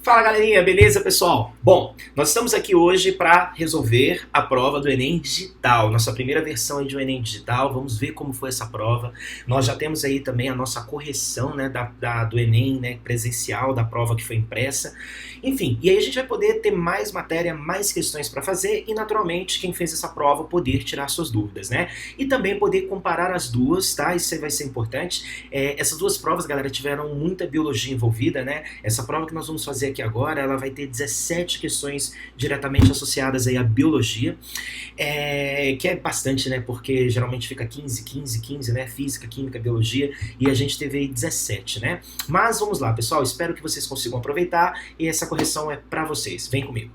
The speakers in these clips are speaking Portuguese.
Fala galerinha, beleza pessoal? Bom, nós estamos aqui hoje para resolver a prova do Enem Digital, nossa primeira versão aí de um Enem Digital. Vamos ver como foi essa prova. Nós já temos aí também a nossa correção, né, do Enem, né, presencial, da prova que foi impressa. Enfim, e aí a gente vai poder ter mais matéria, mais questões para fazer e naturalmente quem fez essa prova poder tirar suas dúvidas, né? E também poder comparar as duas, tá? Isso aí vai ser importante. Essas duas provas, galera, tiveram muita biologia envolvida, né? Essa prova que nós vamos fazer aqui agora, ela vai ter 17 questões diretamente associadas aí à biologia, que é bastante, né? Porque geralmente fica 15, né? Física, química, biologia, e a gente teve aí 17, né? Mas vamos lá, pessoal, espero que vocês consigam aproveitar e essa correção é para vocês. Vem comigo.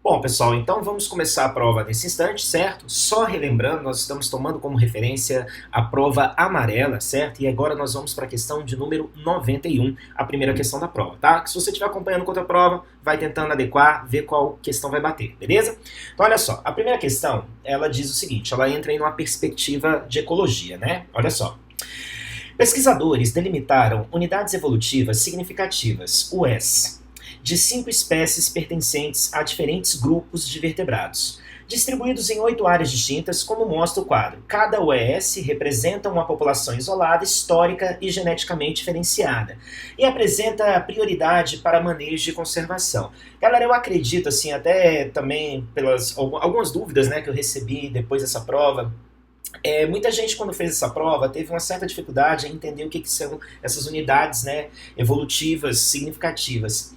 Bom, pessoal, então vamos começar a prova nesse instante, certo? Só relembrando, nós estamos tomando como referência a prova amarela, certo? E agora nós vamos para a questão de número 91, a primeira questão da prova, tá? Que se você estiver acompanhando com outra prova, vai tentando adequar, ver qual questão vai bater, beleza? Então, olha só, a primeira questão, ela diz o seguinte, ela entra em uma perspectiva de ecologia, né? Olha só. Pesquisadores delimitaram unidades evolutivas significativas, UES, de 5 espécies pertencentes a diferentes grupos de vertebrados, distribuídos em 8 áreas distintas, como mostra o quadro. Cada UES representa uma população isolada, histórica e geneticamente diferenciada, e apresenta prioridade para manejo e conservação. Galera, eu acredito, assim, até também pelas algumas dúvidas, né, que eu recebi depois dessa prova, muita gente quando fez essa prova teve uma certa dificuldade em entender o que são essas unidades, né, evolutivas significativas.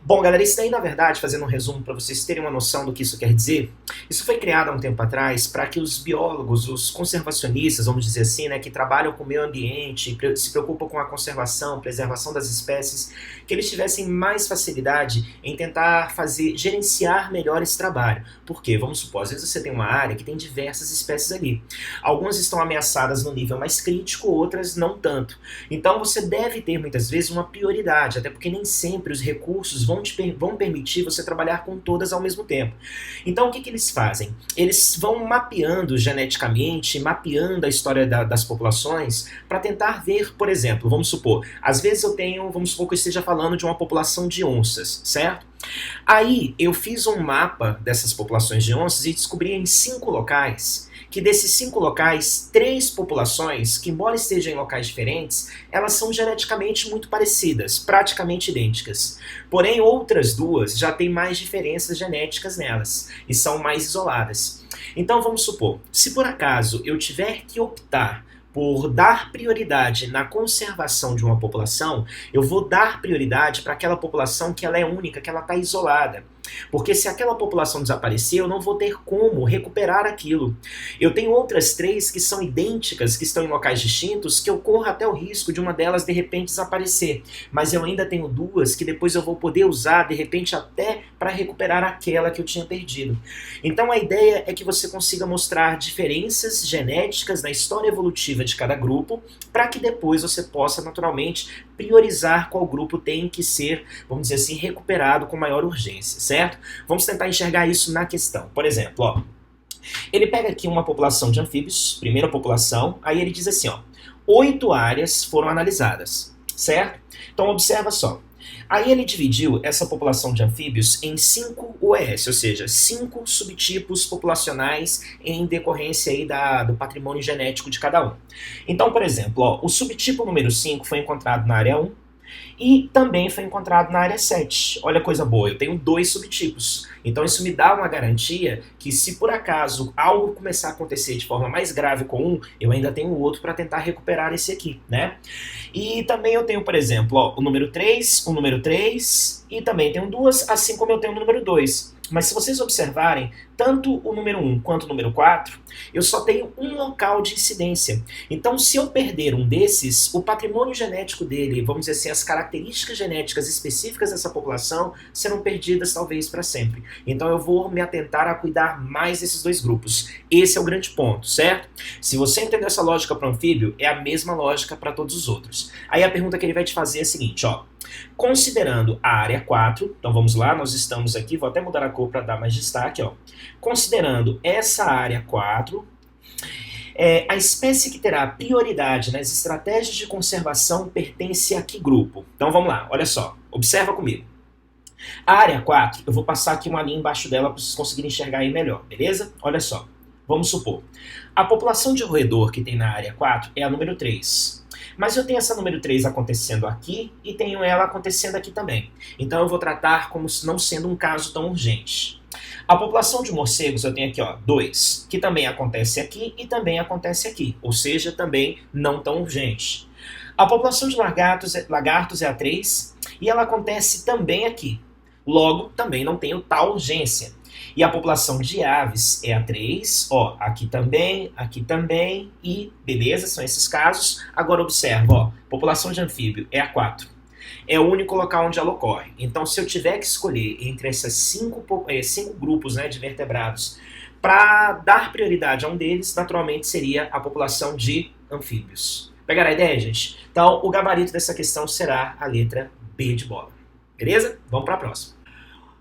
Bom, galera, isso daí, na verdade, fazendo um resumo para vocês terem uma noção do que isso quer dizer, isso foi criado há um tempo atrás para que os biólogos, os conservacionistas, vamos dizer assim, né, que trabalham com o meio ambiente, se preocupam com a conservação, preservação das espécies, que eles tivessem mais facilidade em tentar gerenciar melhor esse trabalho. Por quê? Vamos supor, às vezes você tem uma área que tem diversas espécies ali. Algumas estão ameaçadas no nível mais crítico, outras não tanto. Então você deve ter, muitas vezes, uma prioridade, até porque nem sempre os recursos vão permitir você trabalhar com todas ao mesmo tempo. Então o que eles fazem? Eles vão mapeando geneticamente, mapeando a história das populações para tentar ver, por exemplo, vamos supor, às vezes vamos supor que eu esteja falando de uma população de onças, certo? Aí eu fiz um mapa dessas populações de onças e descobri em 5 locais que desses 5 locais, 3 populações, que embora estejam em locais diferentes, elas são geneticamente muito parecidas, praticamente idênticas. Porém, outras 2 já têm mais diferenças genéticas nelas e são mais isoladas. Então vamos supor, se por acaso eu tiver que optar por dar prioridade na conservação de uma população, eu vou dar prioridade para aquela população que ela é única, que ela está isolada. Porque se aquela população desaparecer, eu não vou ter como recuperar aquilo. Eu tenho outras 3 que são idênticas, que estão em locais distintos, que eu corro até o risco de uma delas de repente desaparecer. Mas eu ainda tenho 2 que depois eu vou poder usar, de repente até para recuperar aquela que eu tinha perdido. Então a ideia é que você consiga mostrar diferenças genéticas na história evolutiva de cada grupo, para que depois você possa naturalmente priorizar qual grupo tem que ser, vamos dizer assim, recuperado com maior urgência, certo? Vamos tentar enxergar isso na questão. Por exemplo, ó, ele pega aqui uma população de anfíbios, primeira população, aí ele diz assim, ó, 8 áreas foram analisadas, certo? Então observa só. Aí ele dividiu essa população de anfíbios em 5 UES, ou seja, 5 subtipos populacionais em decorrência aí do patrimônio genético de cada um. Então, por exemplo, ó, o subtipo número 5 foi encontrado na área 1 e também foi encontrado na área 7. Olha a coisa boa, eu tenho 2 subtipos. Então isso me dá uma garantia que se por acaso algo começar a acontecer de forma mais grave com um, eu ainda tenho o outro para tentar recuperar esse aqui, né? E também eu tenho, por exemplo, ó, o número 3 e também tenho 2, assim como eu tenho o número 2. Mas se vocês observarem, tanto o número 1 quanto o número 4, eu só tenho um local de incidência. Então, se eu perder um desses, o patrimônio genético dele, vamos dizer assim, as características genéticas específicas dessa população serão perdidas talvez para sempre. Então, eu vou me atentar a cuidar mais desses 2 grupos. Esse é o grande ponto, certo? Se você entender essa lógica para o anfíbio, é a mesma lógica para todos os outros. Aí a pergunta que ele vai te fazer é a seguinte, ó. Considerando a área 4, então vamos lá, nós estamos aqui, vou até mudar a cor para dar mais destaque, ó. Considerando essa área 4, a espécie que terá prioridade nas estratégias de conservação pertence a que grupo? Então vamos lá, olha só, observa comigo. A área 4, eu vou passar aqui uma linha embaixo dela para vocês conseguirem enxergar aí melhor, beleza? Olha só, vamos supor, a população de roedor que tem na área 4 é a número 3. Mas eu tenho essa número 3 acontecendo aqui e tenho ela acontecendo aqui também. Então eu vou tratar como não sendo um caso tão urgente. A população de morcegos eu tenho aqui, ó, 2, que também acontece aqui e também acontece aqui, ou seja, também não tão urgente. A população de lagartos é a 3 e ela acontece também aqui. Logo, também não tenho tal urgência. E a população de aves é a 3, ó, aqui também e beleza, são esses casos. Agora observa, ó, população de anfíbio é a 4. É o único local onde ela ocorre. Então, se eu tiver que escolher entre esses cinco grupos, né, de vertebrados para dar prioridade a um deles, naturalmente seria a população de anfíbios. Pegaram a ideia, gente? Então, o gabarito dessa questão será a letra B de bola. Beleza? Vamos para a próxima.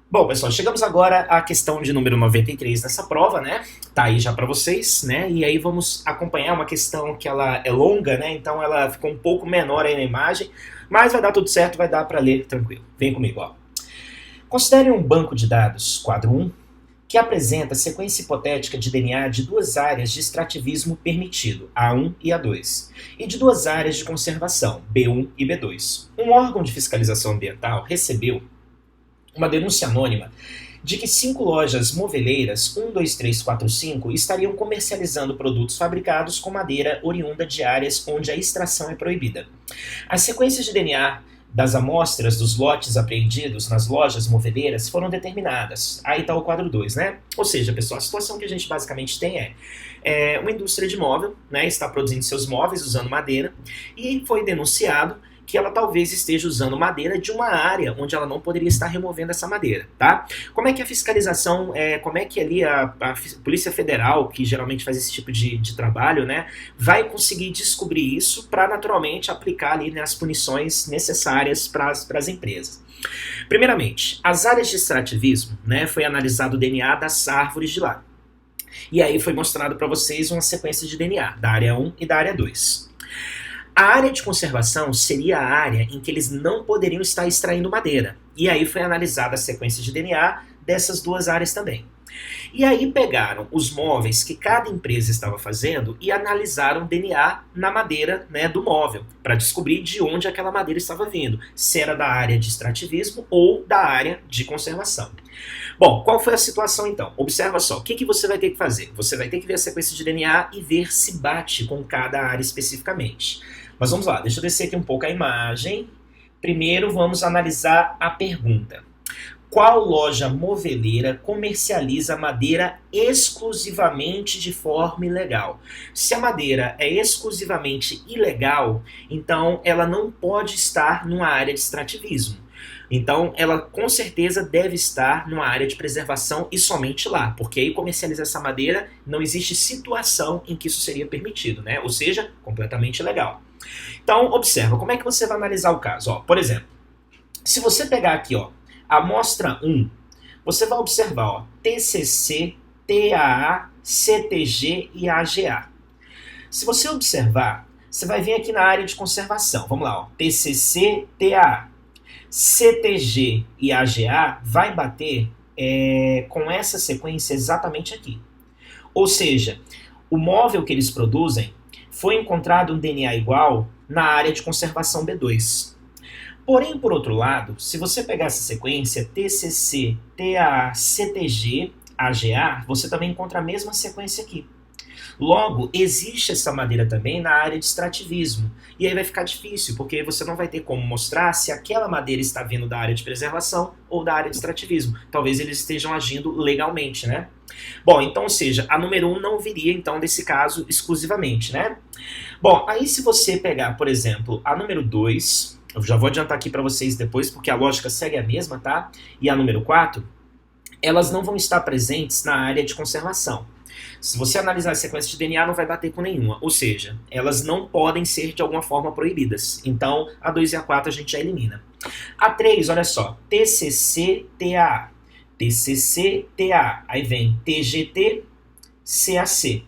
Bom, pessoal, chegamos agora à questão de número 93 dessa prova, né? Tá aí já para vocês, né? E aí vamos acompanhar uma questão que ela é longa, né? Então ela ficou um pouco menor aí na imagem, mas vai dar tudo certo, vai dar para ler tranquilo. Vem comigo, ó. Considere um banco de dados, quadro 1, que apresenta a sequência hipotética de DNA de duas áreas de extrativismo permitido, A1 e A2, e de duas áreas de conservação, B1 e B2. Um órgão de fiscalização ambiental recebeu uma denúncia anônima de que 5 lojas moveleiras 1, 2, 3, 4, 5 estariam comercializando produtos fabricados com madeira oriunda de áreas onde a extração é proibida. As sequências de DNA das amostras dos lotes apreendidos nas lojas moveleiras foram determinadas. Aí está o quadro 2, né? Ou seja, pessoal, a situação que a gente basicamente tem é uma indústria de móvel, né, está produzindo seus móveis usando madeira e foi denunciado que ela talvez esteja usando madeira de uma área onde ela não poderia estar removendo essa madeira, tá? Como é que a fiscalização, como é que ali a Polícia Federal, que geralmente faz esse tipo de trabalho, né, vai conseguir descobrir isso para naturalmente aplicar ali, né, as punições necessárias para as empresas? Primeiramente, as áreas de extrativismo, né, foi analisado o DNA das árvores de lá. E aí foi mostrado para vocês uma sequência de DNA, da área 1 e da área 2. A área de conservação seria a área em que eles não poderiam estar extraindo madeira. E aí foi analisada a sequência de DNA dessas duas áreas também. E aí pegaram os móveis que cada empresa estava fazendo e analisaram o DNA na madeira, né, do móvel, para descobrir de onde aquela madeira estava vindo, se era da área de extrativismo ou da área de conservação. Bom, qual foi a situação então? Observa só, o que você vai ter que fazer? Você vai ter que ver a sequência de DNA e ver se bate com cada área especificamente. Mas vamos lá, deixa eu descer aqui um pouco a imagem. Primeiro vamos analisar a pergunta. Qual loja moveleira comercializa madeira exclusivamente de forma ilegal? Se a madeira é exclusivamente ilegal, então ela não pode estar numa área de extrativismo. Então, ela com certeza deve estar numa área de preservação e somente lá, porque aí comercializar essa madeira não existe situação em que isso seria permitido, né? Ou seja, completamente ilegal. Então, observa, como é que você vai analisar o caso? Ó, por exemplo, se você pegar aqui, ó, a amostra 1, você vai observar, ó, TCC, TAA, CTG e AGA. Se você observar, você vai vir aqui na área de conservação. Vamos lá, ó, TCC, TAA. CTG e AGA vai bater com essa sequência exatamente aqui. Ou seja, o móvel que eles produzem foi encontrado um DNA igual na área de conservação B2. Porém, por outro lado, se você pegar essa sequência TCC, TAA, CTG, AGA, você também encontra a mesma sequência aqui. Logo, existe essa madeira também na área de extrativismo. E aí vai ficar difícil, porque você não vai ter como mostrar se aquela madeira está vindo da área de preservação ou da área de extrativismo. Talvez eles estejam agindo legalmente, né? Bom, então, ou seja, a número 1 não viria, então, desse caso exclusivamente, né? Bom, aí se você pegar, por exemplo, a número 2, eu já vou adiantar aqui para vocês depois, porque a lógica segue a mesma, tá? E a número 4, elas não vão estar presentes na área de conservação. Se você analisar a sequência de DNA, não vai bater com nenhuma. Ou seja, elas não podem ser de alguma forma proibidas. Então, a 2 e a 4 a gente já elimina. A 3, olha só, TCC, TAA. TCC, TAA. Aí vem TGT, CAC.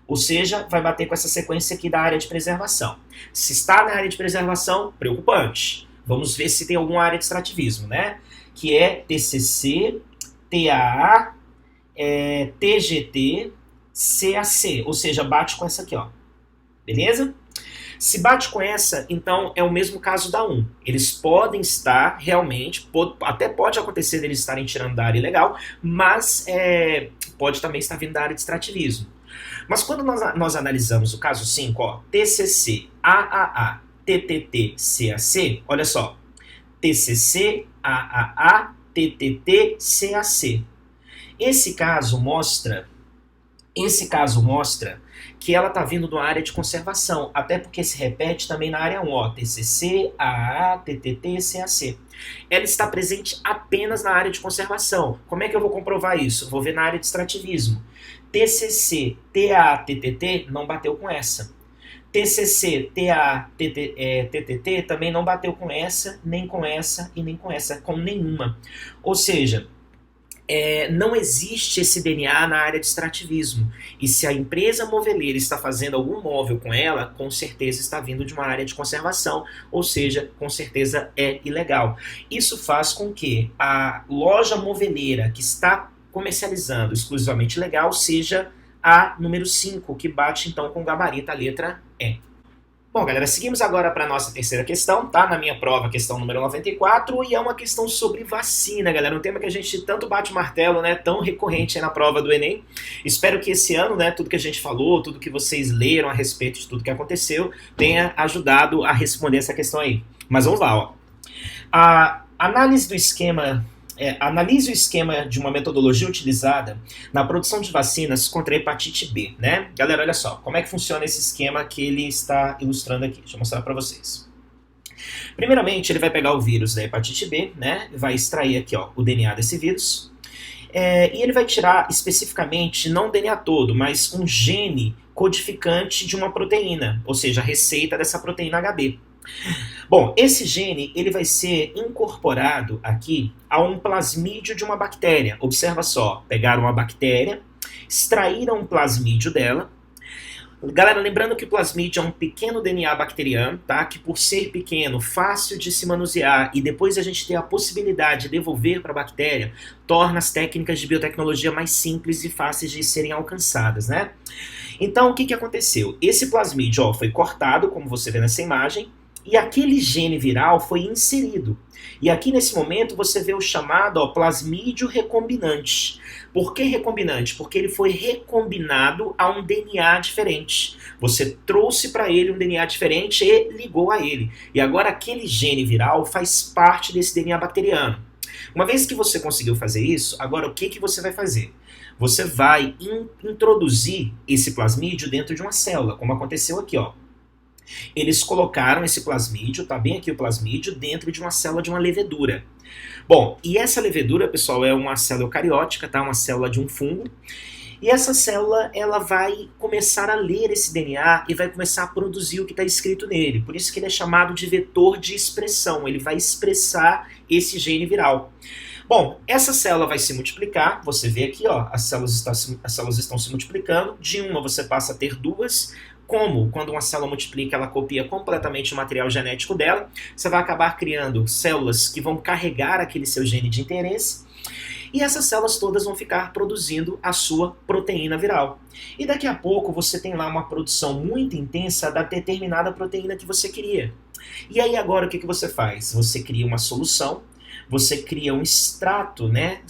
Ou seja, vai bater com essa sequência aqui da área de preservação. Se está na área de preservação, preocupante. Vamos ver se tem alguma área de extrativismo, né? que é TCC, TAA, TGT, CAC, ou seja, bate com essa aqui, ó. Beleza? Se bate com essa, então é o mesmo caso da 1. Eles podem estar realmente, até pode acontecer deles estarem tirando da área ilegal, mas pode também estar vindo da área de extrativismo. Mas quando nós analisamos o caso 5, ó, TCC, AAA, TTT, CAC, olha só, TCC, AAA, TTT, CAC. Esse caso mostra que ela está vindo de uma área de conservação, até porque se repete também na área 1, ó, TCC, AAA, TTT, CAC. Ela está presente apenas na área de conservação. Como é que eu vou comprovar isso? Vou ver na área de extrativismo. TCC, TA, TTT não bateu com essa. TCC, TA, TTT também não bateu com essa, nem com essa e nem com essa, com nenhuma. Ou seja, não existe esse DNA na área de extrativismo. E se a empresa moveleira está fazendo algum móvel com ela, com certeza está vindo de uma área de conservação, ou seja, com certeza é ilegal. Isso faz com que a loja moveleira que está comercializando exclusivamente legal seja a número 5, que bate então com o gabarito, a letra E. Bom, galera, seguimos agora para a nossa terceira questão, tá? Na minha prova, questão número 94, e é uma questão sobre vacina, galera. Um tema que a gente tanto bate o martelo, né? Tão recorrente aí na prova do Enem. Espero que esse ano, né, tudo que a gente falou, tudo que vocês leram a respeito de tudo que aconteceu, tenha ajudado a responder essa questão aí. Mas vamos lá, ó. A análise do esquema... analise o esquema de uma metodologia utilizada na produção de vacinas contra a hepatite B, né? Galera, olha só, como é que funciona esse esquema que ele está ilustrando aqui. Deixa eu mostrar para vocês. Primeiramente, ele vai pegar o vírus da hepatite B, né? Vai extrair aqui, ó, o DNA desse vírus. E ele vai tirar especificamente, não o DNA todo, mas um gene codificante de uma proteína, ou seja, a receita dessa proteína HB. Bom, esse gene ele vai ser incorporado aqui a um plasmídio de uma bactéria. Observa só, pegaram uma bactéria, extraíram um plasmídio dela. Galera, lembrando que o plasmídio é um pequeno DNA bacteriano, tá? Que por ser pequeno, fácil de se manusear e depois a gente ter a possibilidade de devolver para a bactéria, torna as técnicas de biotecnologia mais simples e fáceis de serem alcançadas, né? Então, o que aconteceu? Esse plasmídio, ó, foi cortado, como você vê nessa imagem, e aquele gene viral foi inserido. E aqui nesse momento você vê o chamado, ó, plasmídio recombinante. Por que recombinante? Porque ele foi recombinado a um DNA diferente. Você trouxe para ele um DNA diferente e ligou a ele. E agora aquele gene viral faz parte desse DNA bacteriano. Uma vez que você conseguiu fazer isso, agora o que você vai fazer? Você vai introduzir esse plasmídio dentro de uma célula, como aconteceu aqui, ó. Eles colocaram esse plasmídio, tá bem aqui o plasmídio, dentro de uma célula de uma levedura. Bom, e essa levedura, pessoal, é uma célula eucariótica, tá? Uma célula de um fungo. E essa célula, ela vai começar a ler esse DNA e vai começar a produzir o que está escrito nele. Por isso que ele é chamado de vetor de expressão. Ele vai expressar esse gene viral. Bom, essa célula vai se multiplicar. Você vê aqui, ó, as células estão se multiplicando. De uma você passa a ter duas. Como quando uma célula multiplica, ela copia completamente o material genético dela, você vai acabar criando células que vão carregar aquele seu gene de interesse, e essas células todas vão ficar produzindo a sua proteína viral. E daqui a pouco você tem lá uma produção muito intensa da determinada proteína que você queria. E aí agora o que você faz? Você cria uma solução, você cria um extrato, né,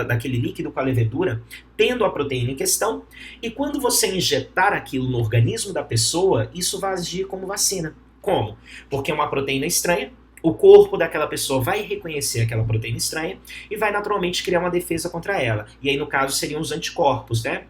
daquele líquido com a levedura, tendo a proteína em questão, e quando você injetar aquilo no organismo da pessoa, isso vai agir como vacina. Como? Porque é uma proteína estranha, o corpo daquela pessoa vai reconhecer aquela proteína estranha e vai naturalmente criar uma defesa contra ela. E aí, no caso, seriam os anticorpos, né?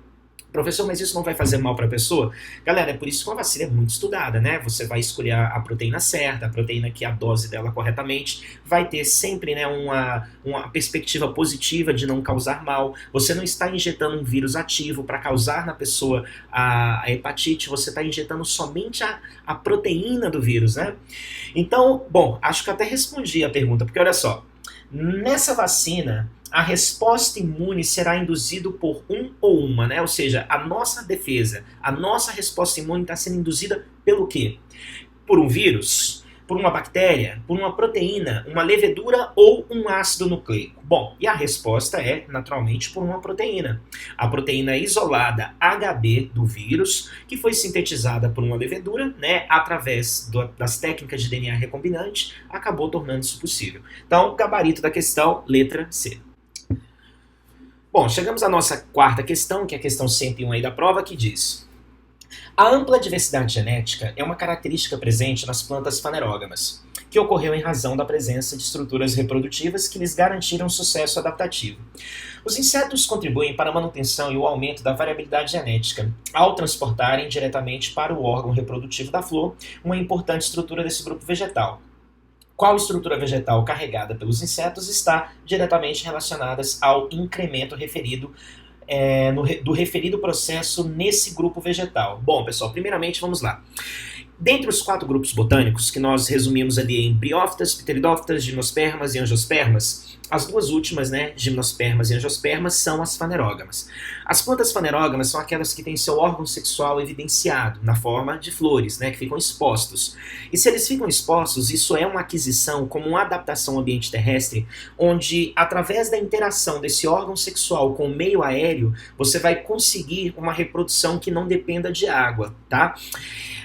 Professor, mas isso não vai fazer mal para a pessoa? Galera, é por isso que uma vacina é muito estudada, né? Você vai escolher a proteína certa, a proteína que a dose dela corretamente vai ter sempre, né, uma perspectiva positiva de não causar mal. Você não está injetando um vírus ativo para causar na pessoa a hepatite, você está injetando somente a proteína do vírus, né? Então, bom, acho que até respondi a pergunta, porque olha só, nessa vacina, a resposta imune será induzida por um ou uma, né? Ou seja, a nossa defesa, a nossa resposta imune está sendo induzida pelo quê? Por um vírus? Por uma bactéria? Por uma proteína? Uma levedura ou um ácido nucleico? Bom, e a resposta é, naturalmente, por uma proteína. A proteína isolada HB do vírus, que foi sintetizada por uma levedura, né, através das técnicas de DNA recombinante, acabou tornando isso possível. Então, gabarito da questão, letra C. Bom, chegamos à nossa quarta questão, que é a questão 101 aí da prova, que diz: a ampla diversidade genética é uma característica presente nas plantas fanerógamas, que ocorreu em razão da presença de estruturas reprodutivas que lhes garantiram sucesso adaptativo. Os insetos contribuem para a manutenção e o aumento da variabilidade genética, ao transportarem diretamente para o órgão reprodutivo da flor uma importante estrutura desse grupo vegetal. Qual estrutura vegetal carregada pelos insetos está diretamente relacionada ao incremento referido do referido processo nesse grupo vegetal? Bom, pessoal, primeiramente vamos lá. Dentre os 4 grupos botânicos, que nós resumimos ali em Bryophytas, Pteridófitas, Gimnospermas e Angiospermas, as duas últimas, né, Gimnospermas e Angiospermas, são as fanerógamas. As plantas fanerógamas são aquelas que têm seu órgão sexual evidenciado na forma de flores, né, que ficam expostos. E se eles ficam expostos, isso é uma aquisição como uma adaptação ao ambiente terrestre, onde, através da interação desse órgão sexual com o meio aéreo, você vai conseguir uma reprodução que não dependa de água, tá?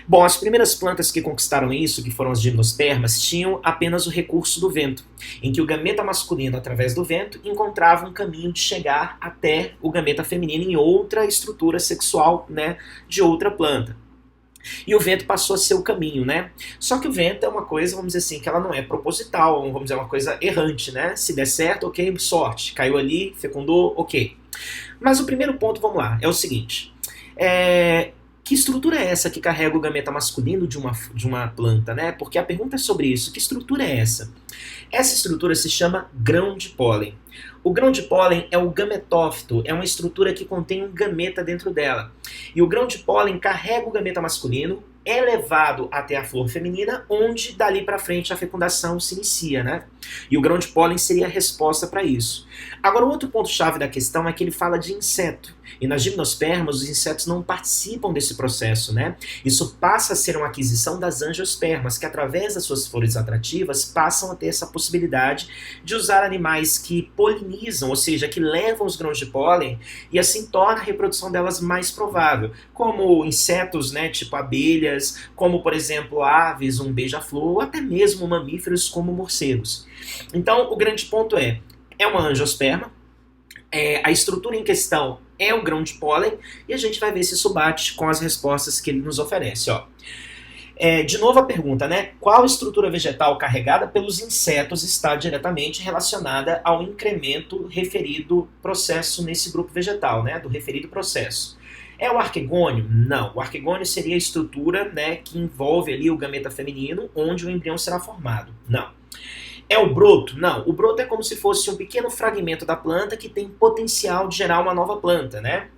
Bom, as primeiras plantas que conquistaram isso, que foram as gimnospermas, tinham apenas o recurso do vento, em que o gameta masculino, através do vento, encontrava um caminho de chegar até o gameta feminino em outra estrutura sexual, né, de outra planta. E o vento passou a ser o caminho, né? Só que o vento é uma coisa, vamos dizer assim, que ela não é proposital, vamos dizer, uma coisa errante, né? Se der certo, ok, sorte. Caiu ali, fecundou, ok. Mas o primeiro ponto, vamos lá, é o seguinte. Que estrutura é essa que carrega o gameta masculino de uma planta, né? Porque a pergunta é sobre isso. Que estrutura é essa? Essa estrutura se chama grão de pólen. O grão de pólen é o gametófito, é uma estrutura que contém um gameta dentro dela. E o grão de pólen carrega o gameta masculino, é levado até a flor feminina, onde dali para frente a fecundação se inicia, né? E o grão de pólen seria a resposta para isso. Agora, o outro ponto-chave da questão é que ele fala de inseto. E nas gimnospermas, os insetos não participam desse processo, né? Isso passa a ser uma aquisição das angiospermas, que através das suas flores atrativas passam a ter essa possibilidade de usar animais que polinizam, ou seja, que levam os grãos de pólen, e assim torna a reprodução delas mais provável, como insetos, né, tipo abelhas, como, por exemplo, aves, um beija-flor, ou até mesmo mamíferos como morcegos. Então, o grande ponto é uma angiosperma, a estrutura em questão é o grão de pólen, e a gente vai ver se isso bate com as respostas que ele nos oferece, ó. De novo a pergunta, né? Qual estrutura vegetal carregada pelos insetos está diretamente relacionada ao incremento referido processo nesse grupo vegetal, né? Do referido processo. É o arquegônio? Não. O arquegônio seria a estrutura, né, que envolve ali o gameta feminino, onde o embrião será formado. Não. É o broto? Não. O broto é como se fosse um pequeno fragmento da planta que tem potencial de gerar uma nova planta, né?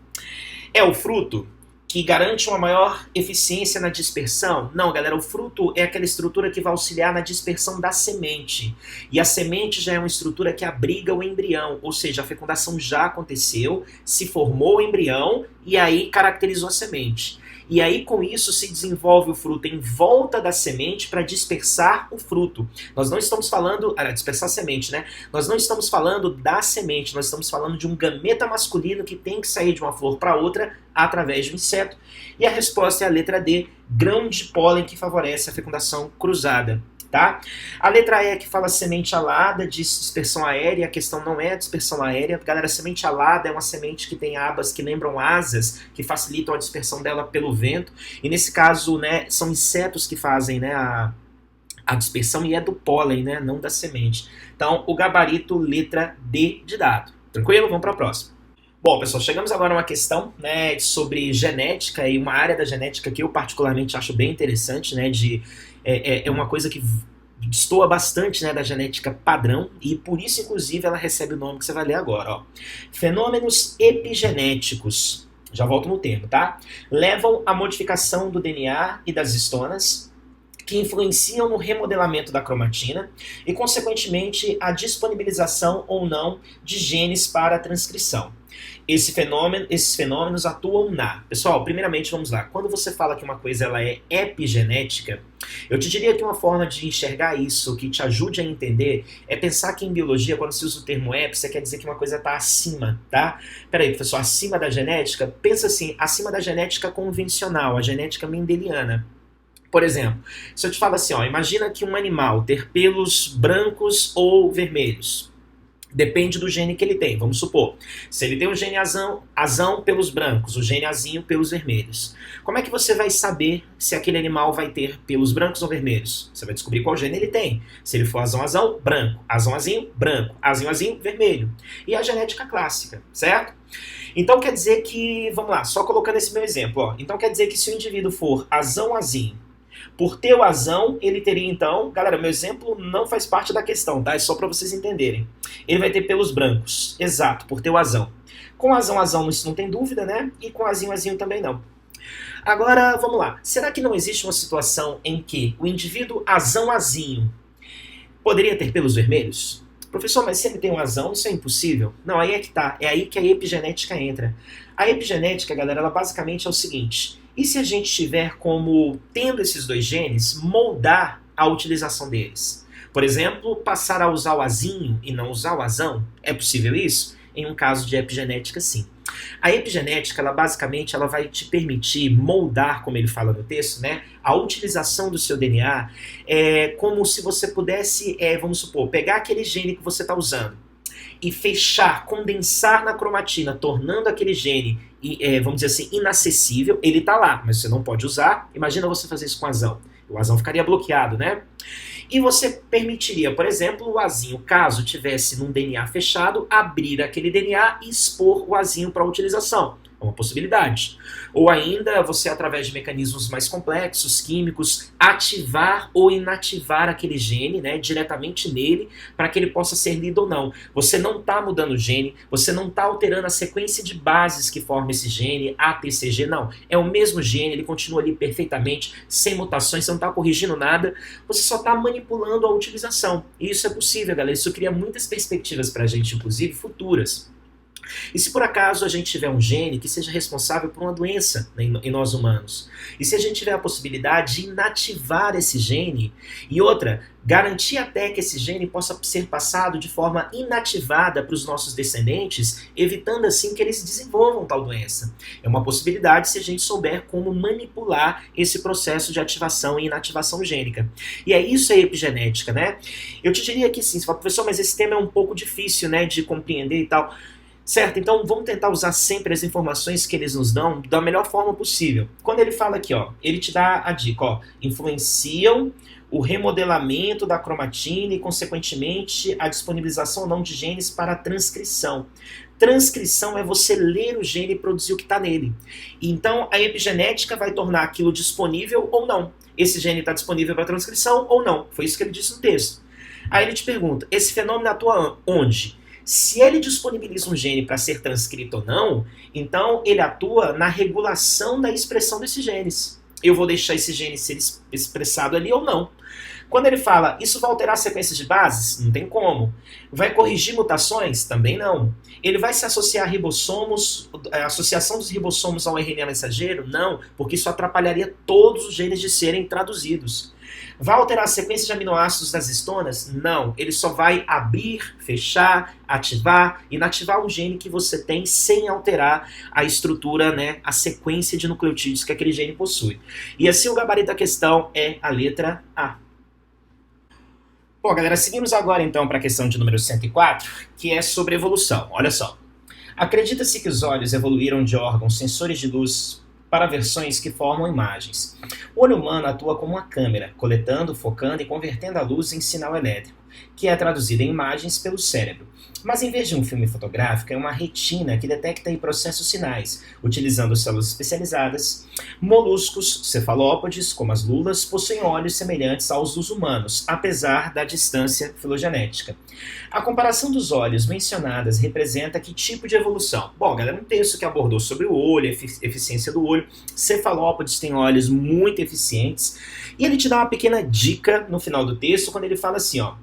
É o fruto, que garante uma maior eficiência na dispersão? Não, galera, o fruto é aquela estrutura que vai auxiliar na dispersão da semente. E a semente já é uma estrutura que abriga o embrião, ou seja, a fecundação já aconteceu, se formou o embrião e aí caracterizou a semente. E aí, com isso, se desenvolve o fruto em volta da semente para dispersar o fruto. Nós não estamos falando... dispersar a semente, né? Nós não estamos falando da semente, nós estamos falando de um gameta masculino que tem que sair de uma flor para outra através de um inseto. E a resposta é a letra D, grão de pólen, que favorece a fecundação cruzada. Tá? A letra E, que fala semente alada, de dispersão aérea. A questão não é a dispersão aérea. Galera, semente alada é uma semente que tem abas que lembram asas, que facilitam a dispersão dela pelo vento. E nesse caso, né, são insetos que fazem, né, a dispersão, e é do pólen, né, não da semente. Então, o gabarito, letra D de dado. Tranquilo? Vamos para a próxima. Bom, pessoal, chegamos agora a uma questão, né, sobre genética, e uma área da genética que eu particularmente acho bem interessante, né, é uma coisa que destoa bastante, né, da genética padrão, e por isso, inclusive, ela recebe o nome que você vai ler agora, ó. Fenômenos epigenéticos, já volto no termo, tá? Levam à modificação do DNA e das histonas, que influenciam no remodelamento da cromatina e, consequentemente, a disponibilização ou não de genes para a transcrição. Esses fenômenos atuam na... Pessoal, primeiramente, vamos lá. Quando você fala que uma coisa ela é epigenética, eu te diria que uma forma de enxergar isso, que te ajude a entender, é pensar que em biologia, quando se usa o termo epi, você quer dizer que uma coisa está acima, tá? Peraí, professor, acima da genética? Pensa assim, acima da genética convencional, a genética mendeliana. Por exemplo, se eu te falo assim, ó, imagina que um animal ter pelos brancos ou vermelhos. Depende do gene que ele tem, vamos supor. Se ele tem o gene azão pelos brancos, o gene azinho pelos vermelhos. Como é que você vai saber se aquele animal vai ter pelos brancos ou vermelhos? Você vai descobrir qual gene ele tem. Se ele for azão, branco. Azinho, branco. Azinho, vermelho. E a genética clássica, certo? Então quer dizer que, vamos lá, só colocando esse meu exemplo, ó. Então quer dizer que se o indivíduo for azinho, por ter o azão, ele teria então... Galera, meu exemplo não faz parte da questão, tá? É só para vocês entenderem. Ele vai ter pelos brancos. Exato, por ter o azão. Com azão, isso não tem dúvida, né? E com azinho também não. Agora, vamos lá. Será que não existe uma situação em que o indivíduo azinho poderia ter pelos vermelhos? Professor, mas se ele tem um azão, isso é impossível? Não, aí é que tá. É aí que a epigenética entra. A epigenética, galera, ela basicamente é o seguinte... E se a gente tiver como, tendo esses dois genes, moldar a utilização deles? Por exemplo, passar a usar o azinho e não usar o azão? É possível isso? Em um caso de epigenética, sim. A epigenética, ela basicamente ela vai te permitir moldar, como ele fala no texto, né, a utilização do seu DNA, como se você pudesse, vamos supor, pegar aquele gene que você está usando e fechar, condensar na cromatina, tornando aquele gene, vamos dizer assim, inacessível. Ele está lá, mas você não pode usar. Imagina você fazer isso com o azão. O azão ficaria bloqueado, né? E você permitiria, por exemplo, o azinho, caso tivesse num DNA fechado, abrir aquele DNA e expor o azinho para utilização. É uma possibilidade. Ou ainda, você, através de mecanismos mais complexos, químicos, ativar ou inativar aquele gene, né, diretamente nele, para que ele possa ser lido ou não. Você não está mudando o gene, você não está alterando a sequência de bases que forma esse gene, ATCG, não. É o mesmo gene, ele continua ali perfeitamente, sem mutações, você não está corrigindo nada, você só está manipulando a utilização. E isso é possível, galera. Isso cria muitas perspectivas para a gente, inclusive futuras. E se por acaso a gente tiver um gene que seja responsável por uma doença, né, em nós humanos, e se a gente tiver a possibilidade de inativar esse gene, e outra, garantir até que esse gene possa ser passado de forma inativada para os nossos descendentes, evitando assim que eles desenvolvam tal doença. É uma possibilidade se a gente souber como manipular esse processo de ativação e inativação gênica. E é isso a epigenética, né? Eu te diria que sim, você fala, professor, mas esse tema é um pouco difícil, né, de compreender e tal. Certo? Então vamos tentar usar sempre as informações que eles nos dão da melhor forma possível. Quando ele fala aqui, ó, ele te dá a dica, ó, influenciam o remodelamento da cromatina e, consequentemente, a disponibilização ou não de genes para a transcrição. Transcrição é você ler o gene e produzir o que está nele. Então a epigenética vai tornar aquilo disponível ou não. Esse gene está disponível para transcrição ou não. Foi isso que ele disse no texto. Aí ele te pergunta, esse fenômeno atua onde? Se ele disponibiliza um gene para ser transcrito ou não, então ele atua na regulação da expressão desses genes. Eu vou deixar esse gene ser expressado ali ou não. Quando ele fala, isso vai alterar sequências de bases? Não tem como. Vai corrigir mutações? Também não. Ele vai se associar a ribossomos, a associação dos ribossomos ao RNA mensageiro? Não, porque isso atrapalharia todos os genes de serem traduzidos. Vai alterar a sequência de aminoácidos das histonas? Não. Ele só vai abrir, fechar, ativar, inativar o gene que você tem sem alterar a estrutura, né, a sequência de nucleotídeos que aquele gene possui. E assim o gabarito da questão é a letra A. Bom, galera, seguimos agora então para a questão de número 104, que é sobre evolução. Olha só. Acredita-se que os olhos evoluíram de órgãos sensores de luz para versões que formam imagens. O olho humano atua como uma câmera, coletando, focando e convertendo a luz em sinal elétrico, que é traduzido em imagens pelo cérebro. Mas em vez de um filme fotográfico, é uma retina que detecta e processa os sinais, utilizando células especializadas. Moluscos, cefalópodes, como as lulas, possuem olhos semelhantes aos dos humanos, apesar da distância filogenética. A comparação dos olhos mencionadas representa que tipo de evolução? Bom, galera, um texto que abordou sobre o olho, a eficiência do olho. Cefalópodes têm olhos muito eficientes. E ele te dá uma pequena dica no final do texto, quando ele fala assim, ó,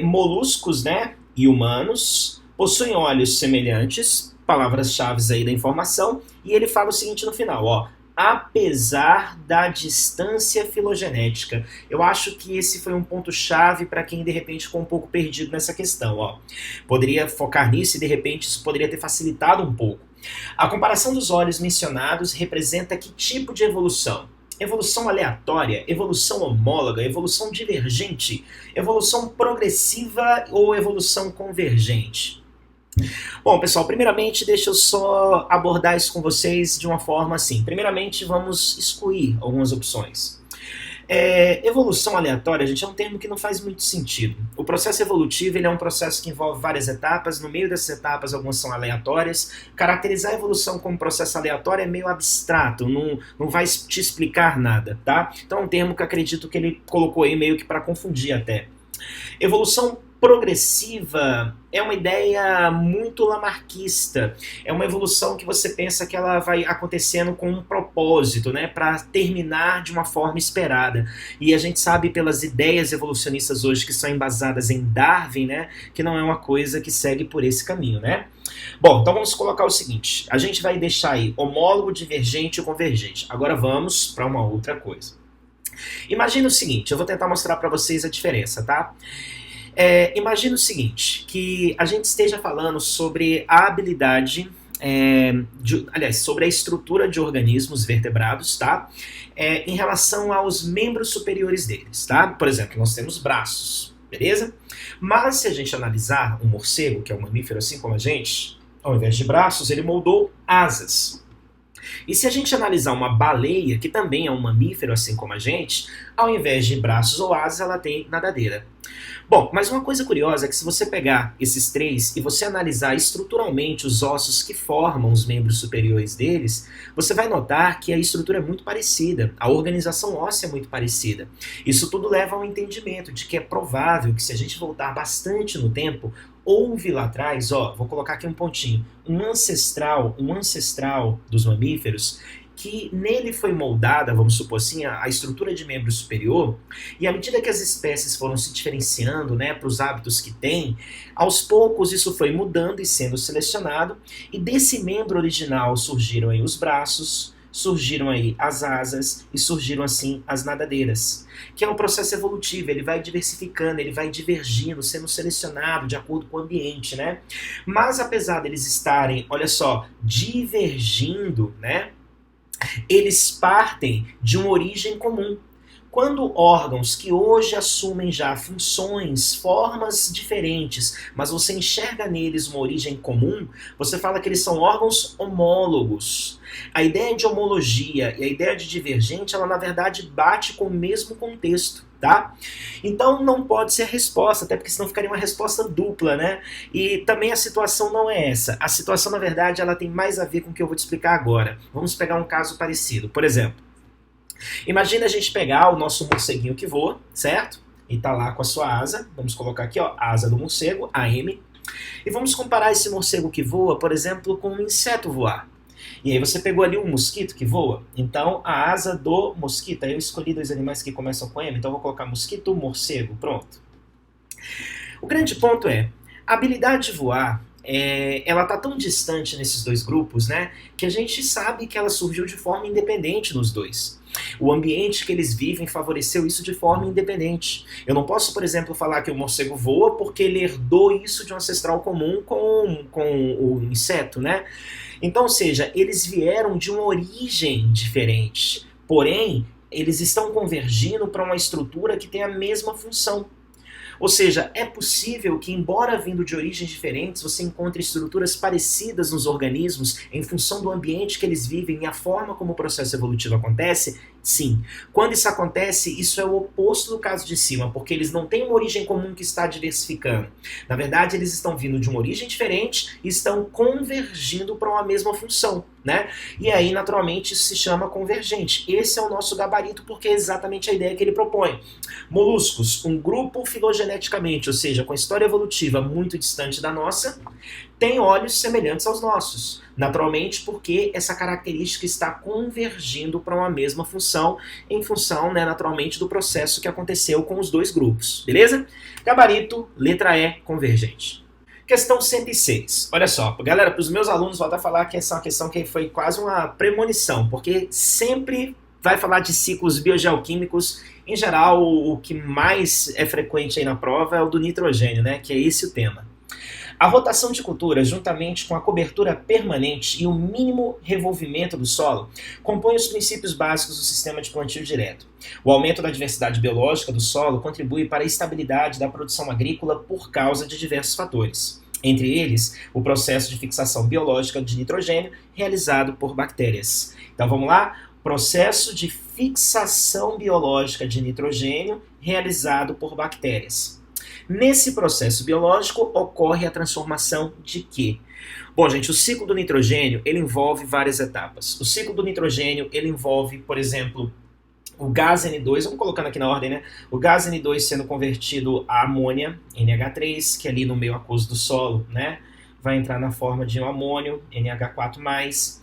moluscos, né, e humanos possuem olhos semelhantes, palavras-chave aí da informação, e ele fala o seguinte no final, ó. Apesar da distância filogenética. Eu acho que esse foi um ponto-chave para quem de repente ficou um pouco perdido nessa questão. Ó. Poderia focar nisso e de repente isso poderia ter facilitado um pouco. A comparação dos olhos mencionados representa que tipo de evolução? Evolução aleatória, evolução homóloga, evolução divergente, evolução progressiva ou evolução convergente? Bom, pessoal, primeiramente deixa eu só abordar isso com vocês de uma forma assim. Primeiramente, vamos excluir algumas opções. Evolução aleatória, gente, é um termo que não faz muito sentido. O processo evolutivo ele é um processo que envolve várias etapas, no meio dessas etapas algumas são aleatórias. Caracterizar a evolução como processo aleatório é meio abstrato, não vai te explicar nada, tá? Então é um termo que eu acredito que ele colocou aí meio que para confundir até. Evolução progressiva é uma ideia muito lamarckista. É uma evolução que você pensa que ela vai acontecendo com um propósito, né, para terminar de uma forma esperada. E a gente sabe pelas ideias evolucionistas hoje que são embasadas em Darwin, né, que não é uma coisa que segue por esse caminho, né? Bom, então vamos colocar o seguinte. A gente vai deixar aí homólogo, divergente e convergente. Agora vamos para uma outra coisa. Imagina o seguinte, eu vou tentar mostrar para vocês a diferença, tá? Imagina o seguinte, que a gente esteja falando sobre a habilidade, sobre a estrutura de organismos vertebrados, tá? Em relação aos membros superiores deles, tá? Por exemplo, nós temos braços, beleza? Mas se a gente analisar um morcego, que é um mamífero assim como a gente, ao invés de braços, ele moldou asas. E se a gente analisar uma baleia, que também é um mamífero assim como a gente, ao invés de braços ou asas, ela tem nadadeira. Bom, mas uma coisa curiosa é que se você pegar esses três e você analisar estruturalmente os ossos que formam os membros superiores deles, você vai notar que a estrutura é muito parecida, a organização óssea é muito parecida. Isso tudo leva ao entendimento de que é provável que se a gente voltar bastante no tempo, houve lá atrás, ó, vou colocar aqui um pontinho, um ancestral dos mamíferos, que nele foi moldada, vamos supor assim, a estrutura de membro superior, e à medida que as espécies foram se diferenciando, né, para os hábitos que têm, aos poucos isso foi mudando e sendo selecionado, e desse membro original surgiram aí os braços, surgiram aí as asas e surgiram assim as nadadeiras, que é um processo evolutivo, ele vai diversificando, ele vai divergindo, sendo selecionado de acordo com o ambiente, né? Mas apesar deles estarem, olha só, divergindo, né? Eles partem de uma origem comum. Quando órgãos que hoje assumem já funções, formas diferentes, mas você enxerga neles uma origem comum, você fala que eles são órgãos homólogos. A ideia de homologia e a ideia de divergente, ela na verdade bate com o mesmo contexto, tá? Então não pode ser a resposta, até porque senão ficaria uma resposta dupla, né? E também a situação não é essa. A situação, na verdade, ela tem mais a ver com o que eu vou te explicar agora. Vamos pegar um caso parecido. Por exemplo, imagina a gente pegar o nosso morceguinho que voa, certo? E tá lá com a sua asa. Vamos colocar aqui, ó, a asa do morcego, AM. E vamos comparar esse morcego que voa, por exemplo, com um inseto voar. E aí você pegou ali um mosquito que voa, então a asa do mosquito, aí eu escolhi dois animais que começam com M, então eu vou colocar mosquito, morcego, pronto. O grande ponto é, a habilidade de voar, ela está tão distante nesses dois grupos, né, que a gente sabe que ela surgiu de forma independente nos dois. O ambiente que eles vivem favoreceu isso de forma independente. Eu não posso, por exemplo, falar que o morcego voa porque ele herdou isso de um ancestral comum com o inseto, né? Então, ou seja, eles vieram de uma origem diferente, porém, eles estão convergindo para uma estrutura que tem a mesma função. Ou seja, é possível que, embora vindo de origens diferentes, você encontre estruturas parecidas nos organismos em função do ambiente que eles vivem e a forma como o processo evolutivo acontece? Sim. Quando isso acontece, isso é o oposto do caso de cima, porque eles não têm uma origem comum que está diversificando. Na verdade, eles estão vindo de uma origem diferente e estão convergindo para uma mesma função, né? E aí, naturalmente, isso se chama convergente. Esse é o nosso gabarito, porque é exatamente a ideia que ele propõe. Moluscos, um grupo filogeneticamente, ou seja, com história evolutiva muito distante da nossa, tem olhos semelhantes aos nossos. Naturalmente, porque essa característica está convergindo para uma mesma função, em função, né, naturalmente, do processo que aconteceu com os dois grupos. Beleza? Gabarito, letra E, convergente. Questão 106. Olha só, galera, para os meus alunos, volto a falar que essa é uma questão que foi quase uma premonição, porque sempre vai falar de ciclos biogeoquímicos. Em geral, o que mais é frequente aí na prova é o do nitrogênio, né? Que é esse o tema. A rotação de cultura, juntamente com a cobertura permanente e o mínimo revolvimento do solo, compõem os princípios básicos do sistema de plantio direto. O aumento da diversidade biológica do solo contribui para a estabilidade da produção agrícola por causa de diversos fatores. Entre eles, o processo de fixação biológica de nitrogênio realizado por bactérias. Então vamos lá? Processo de fixação biológica de nitrogênio realizado por bactérias. Nesse processo biológico ocorre a transformação de quê? Bom, gente, o ciclo do nitrogênio ele envolve várias etapas. O ciclo do nitrogênio ele envolve, por exemplo, o gás N2, vamos colocando aqui na ordem, né? O gás N2 sendo convertido a amônia, NH3, que ali no meio aquoso do solo, né? Vai entrar na forma de um amônio, NH4+.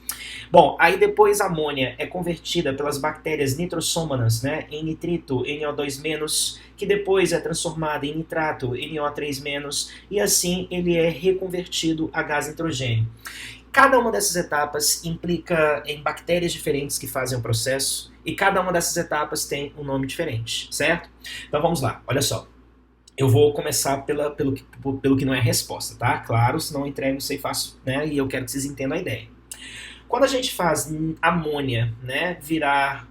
Bom, aí depois a amônia é convertida pelas bactérias nitrossômanas, né, em nitrito, NO2-, que depois é transformada em nitrato, NO3-, e assim ele é reconvertido a gás nitrogênio. Cada uma dessas etapas implica em bactérias diferentes que fazem o processo, e cada uma dessas etapas tem um nome diferente, certo? Então vamos lá, olha só. Eu vou começar pelo que não é resposta, tá? Claro, senão eu entrego isso aí fácil, né? E eu quero que vocês entendam a ideia. Quando a gente faz amônia, né, virar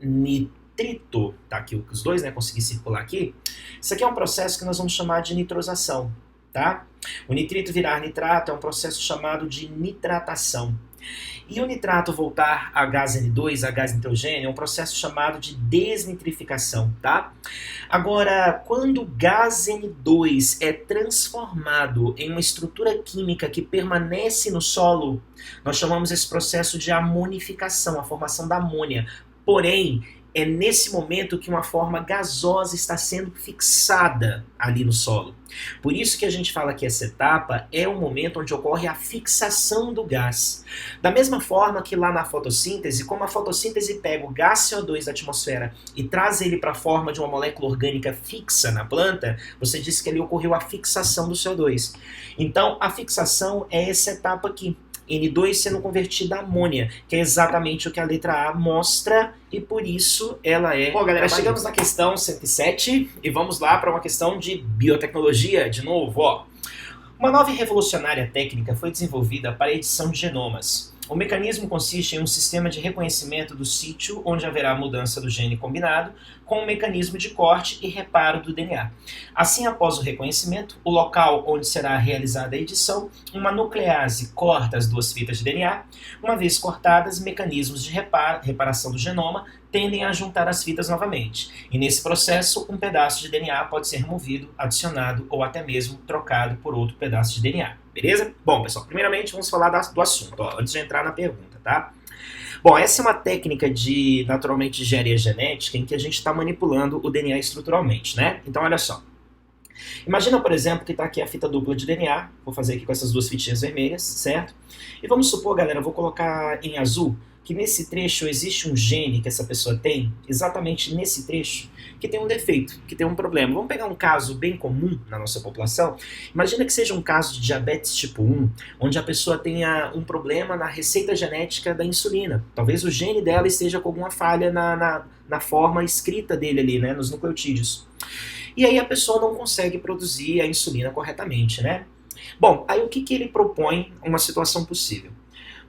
nitrito, tá aqui os dois, né, consegui circular aqui, isso aqui é um processo que nós vamos chamar de nitrosação, tá? O nitrito virar nitrato é um processo chamado de nitratação. E o nitrato voltar a gás N2, a gás nitrogênio, é um processo chamado de desnitrificação, tá? Agora, quando o gás N2 é transformado em uma estrutura química que permanece no solo, nós chamamos esse processo de amonificação, a formação da amônia. Porém, é nesse momento que uma forma gasosa está sendo fixada ali no solo. Por isso que a gente fala que essa etapa é o momento onde ocorre a fixação do gás. Da mesma forma que lá na fotossíntese, como a fotossíntese pega o gás CO2 da atmosfera e traz ele para a forma de uma molécula orgânica fixa na planta, você disse que ali ocorreu a fixação do CO2. Então, a fixação é essa etapa aqui. N2 sendo convertida a amônia, que é exatamente o que a letra A mostra, e por isso ela é... Bom, galera, chegamos na questão 107 e vamos lá para uma questão de biotecnologia, de novo, ó. Uma nova e revolucionária técnica foi desenvolvida para a edição de genomas. O mecanismo consiste em um sistema de reconhecimento do sítio onde haverá mudança do gene combinado com um mecanismo de corte e reparo do DNA. Assim, após o reconhecimento, o local onde será realizada a edição, uma nuclease corta as duas fitas de DNA. Uma vez cortadas, mecanismos de reparação do genoma tendem a juntar as fitas novamente. E nesse processo, um pedaço de DNA pode ser removido, adicionado ou até mesmo trocado por outro pedaço de DNA. Beleza? Bom, pessoal, primeiramente vamos falar do assunto, ó, antes de entrar na pergunta, tá? Bom, essa é uma técnica de, naturalmente, engenharia genética em que a gente está manipulando o DNA estruturalmente, né? Então, olha só. Imagina, por exemplo, que está aqui a fita dupla de DNA, vou fazer aqui com essas duas fitinhas vermelhas, certo? E vamos supor, galera, eu vou colocar em azul, que nesse trecho existe um gene que essa pessoa tem, exatamente nesse trecho, que tem um defeito, que tem um problema. Vamos pegar um caso bem comum na nossa população. Imagina que seja um caso de diabetes tipo 1, onde a pessoa tenha um problema na receita genética da insulina. Talvez o gene dela esteja com alguma falha na forma escrita dele ali, né, nos nucleotídeos. E aí a pessoa não consegue produzir a insulina corretamente, né? Bom, aí o que ele propõe uma situação possível?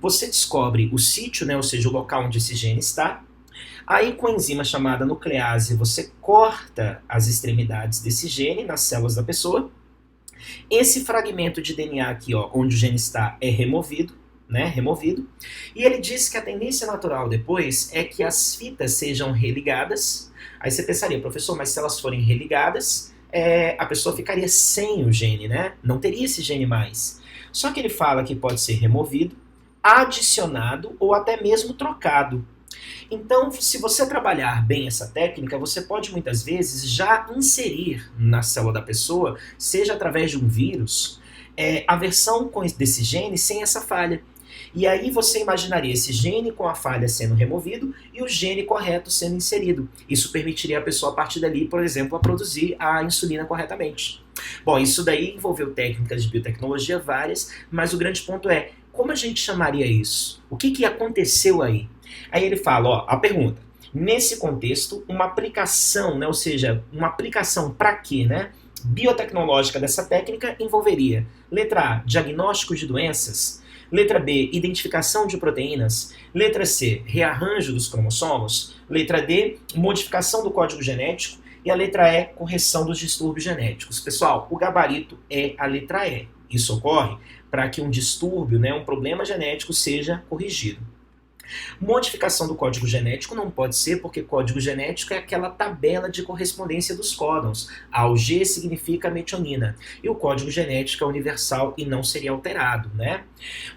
Você descobre o sítio, né, ou seja, o local onde esse gene está. Aí, com a enzima chamada nuclease, você corta as extremidades desse gene nas células da pessoa. Esse fragmento de DNA aqui, ó, onde o gene está, é removido, né, removido. E ele diz que a tendência natural depois é que as fitas sejam religadas. Aí você pensaria, professor, mas se elas forem religadas, a pessoa ficaria sem o gene, né? Não teria esse gene mais. Só que ele fala que pode ser removido, adicionado ou até mesmo trocado. Então, se você trabalhar bem essa técnica, você pode muitas vezes já inserir na célula da pessoa, seja através de um vírus, a versão desse gene sem essa falha. E aí você imaginaria esse gene com a falha sendo removido e o gene correto sendo inserido. Isso permitiria a pessoa, a partir dali, por exemplo, a produzir a insulina corretamente. Bom, isso daí envolveu técnicas de biotecnologia várias, mas o grande ponto é, como a gente chamaria isso? O que aconteceu aí? Aí ele fala, ó, a pergunta, nesse contexto, uma aplicação, né, ou seja, uma aplicação para quê, né? Biotecnológica dessa técnica envolveria, letra A, diagnóstico de doenças, letra B, identificação de proteínas, letra C, rearranjo dos cromossomos, letra D, modificação do código genético e a letra E, correção dos distúrbios genéticos. Pessoal, o gabarito é a letra E. Isso ocorre para que um distúrbio, né, um problema genético seja corrigido. Modificação do código genético não pode ser, porque código genético é aquela tabela de correspondência dos códons. A o G significa metionina. E o código genético é universal e não seria alterado, né?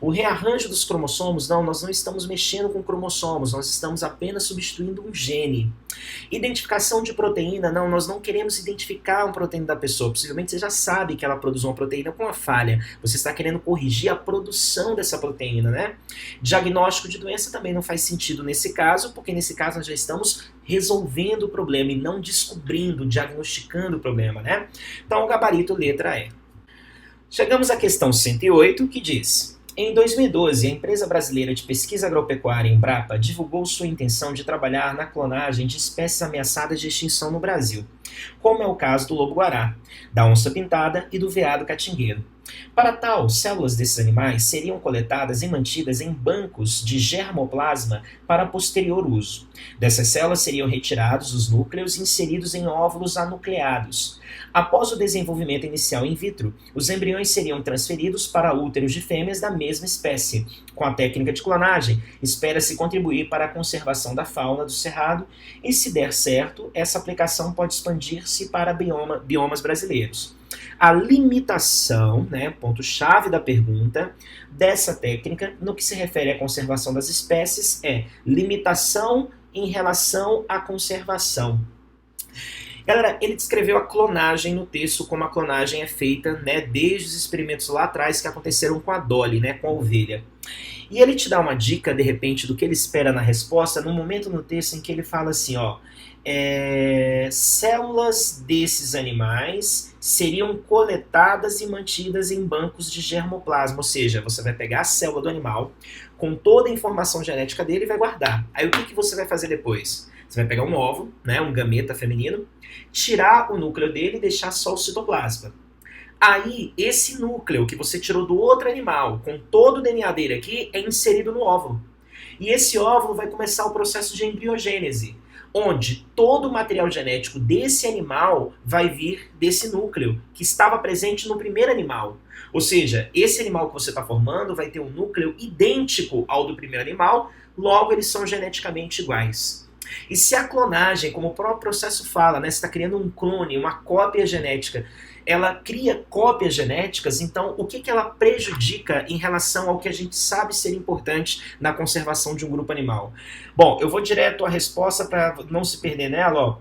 O rearranjo dos cromossomos, não, nós não estamos mexendo com cromossomos, nós estamos apenas substituindo um gene. Identificação de proteína, não, nós não queremos identificar uma proteína da pessoa. Possivelmente você já sabe que ela produz uma proteína com uma falha. Você está querendo corrigir a produção dessa proteína, né? Diagnóstico de doença também não faz sentido nesse caso, porque nesse caso nós já estamos resolvendo o problema e não descobrindo, diagnosticando o problema, né? Então, o gabarito letra E. Chegamos à questão 108, que diz: em 2012, a empresa brasileira de pesquisa agropecuária Embrapa divulgou sua intenção de trabalhar na clonagem de espécies ameaçadas de extinção no Brasil, como é o caso do lobo-guará, da onça-pintada e do veado catingueiro. Para tal, células desses animais seriam coletadas e mantidas em bancos de germoplasma para posterior uso. Dessas células seriam retirados os núcleos e inseridos em óvulos anucleados. Após o desenvolvimento inicial in vitro, os embriões seriam transferidos para úteros de fêmeas da mesma espécie. Com a técnica de clonagem, espera-se contribuir para a conservação da fauna do cerrado e, se der certo, essa aplicação pode expandir-se para biomas brasileiros. A limitação, né, ponto-chave da pergunta, dessa técnica, no que se refere à conservação das espécies, é limitação em relação à conservação. Galera, ele descreveu a clonagem no texto, como a clonagem é feita, né, desde os experimentos lá atrás que aconteceram com a Dolly, né, com a ovelha. E ele te dá uma dica, de repente, do que ele espera na resposta, no momento no texto em que ele fala assim, ó, células desses animais seriam coletadas e mantidas em bancos de germoplasma, ou seja, você vai pegar a célula do animal com toda a informação genética dele e vai guardar. Aí o que você vai fazer depois? Você vai pegar um óvulo, né, um gameta feminino, tirar o núcleo dele e deixar só o citoplasma. Aí, esse núcleo que você tirou do outro animal, com todo o DNA dele aqui, é inserido no óvulo. E esse óvulo vai começar o processo de embriogênese, onde todo o material genético desse animal vai vir desse núcleo, que estava presente no primeiro animal. Ou seja, esse animal que você está formando vai ter um núcleo idêntico ao do primeiro animal, logo eles são geneticamente iguais. E se a clonagem, como o próprio processo fala, né, você está criando um clone, uma cópia genética, ela cria cópias genéticas, então o que ela prejudica em relação ao que a gente sabe ser importante na conservação de um grupo animal? Bom, eu vou direto à resposta para não se perder nela, ó.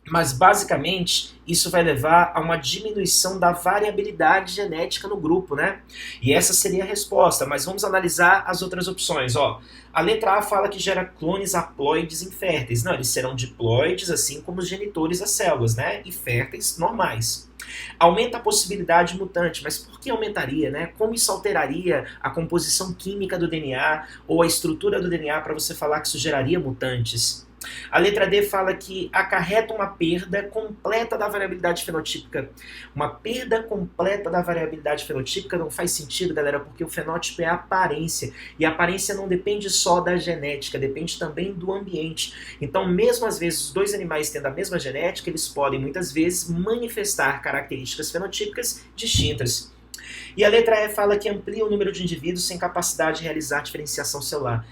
Mas basicamente isso vai levar a uma diminuição da variabilidade genética no grupo, né? E essa seria a resposta, mas vamos analisar as outras opções, ó. A letra A fala que gera clones haploides inférteis. Não, eles serão diploides, assim como os genitores das células, né? E férteis normais. Aumenta a possibilidade mutante, mas por que aumentaria, né? Como isso alteraria a composição química do DNA ou a estrutura do DNA para você falar que isso geraria mutantes? A letra D fala que acarreta uma perda completa da variabilidade fenotípica. Uma perda completa da variabilidade fenotípica não faz sentido, galera, porque o fenótipo é a aparência. E a aparência não depende só da genética, depende também do ambiente. Então, mesmo às vezes, os dois animais tendo a mesma genética, eles podem muitas vezes manifestar características fenotípicas distintas. E a letra E fala que amplia o número de indivíduos sem capacidade de realizar diferenciação celular.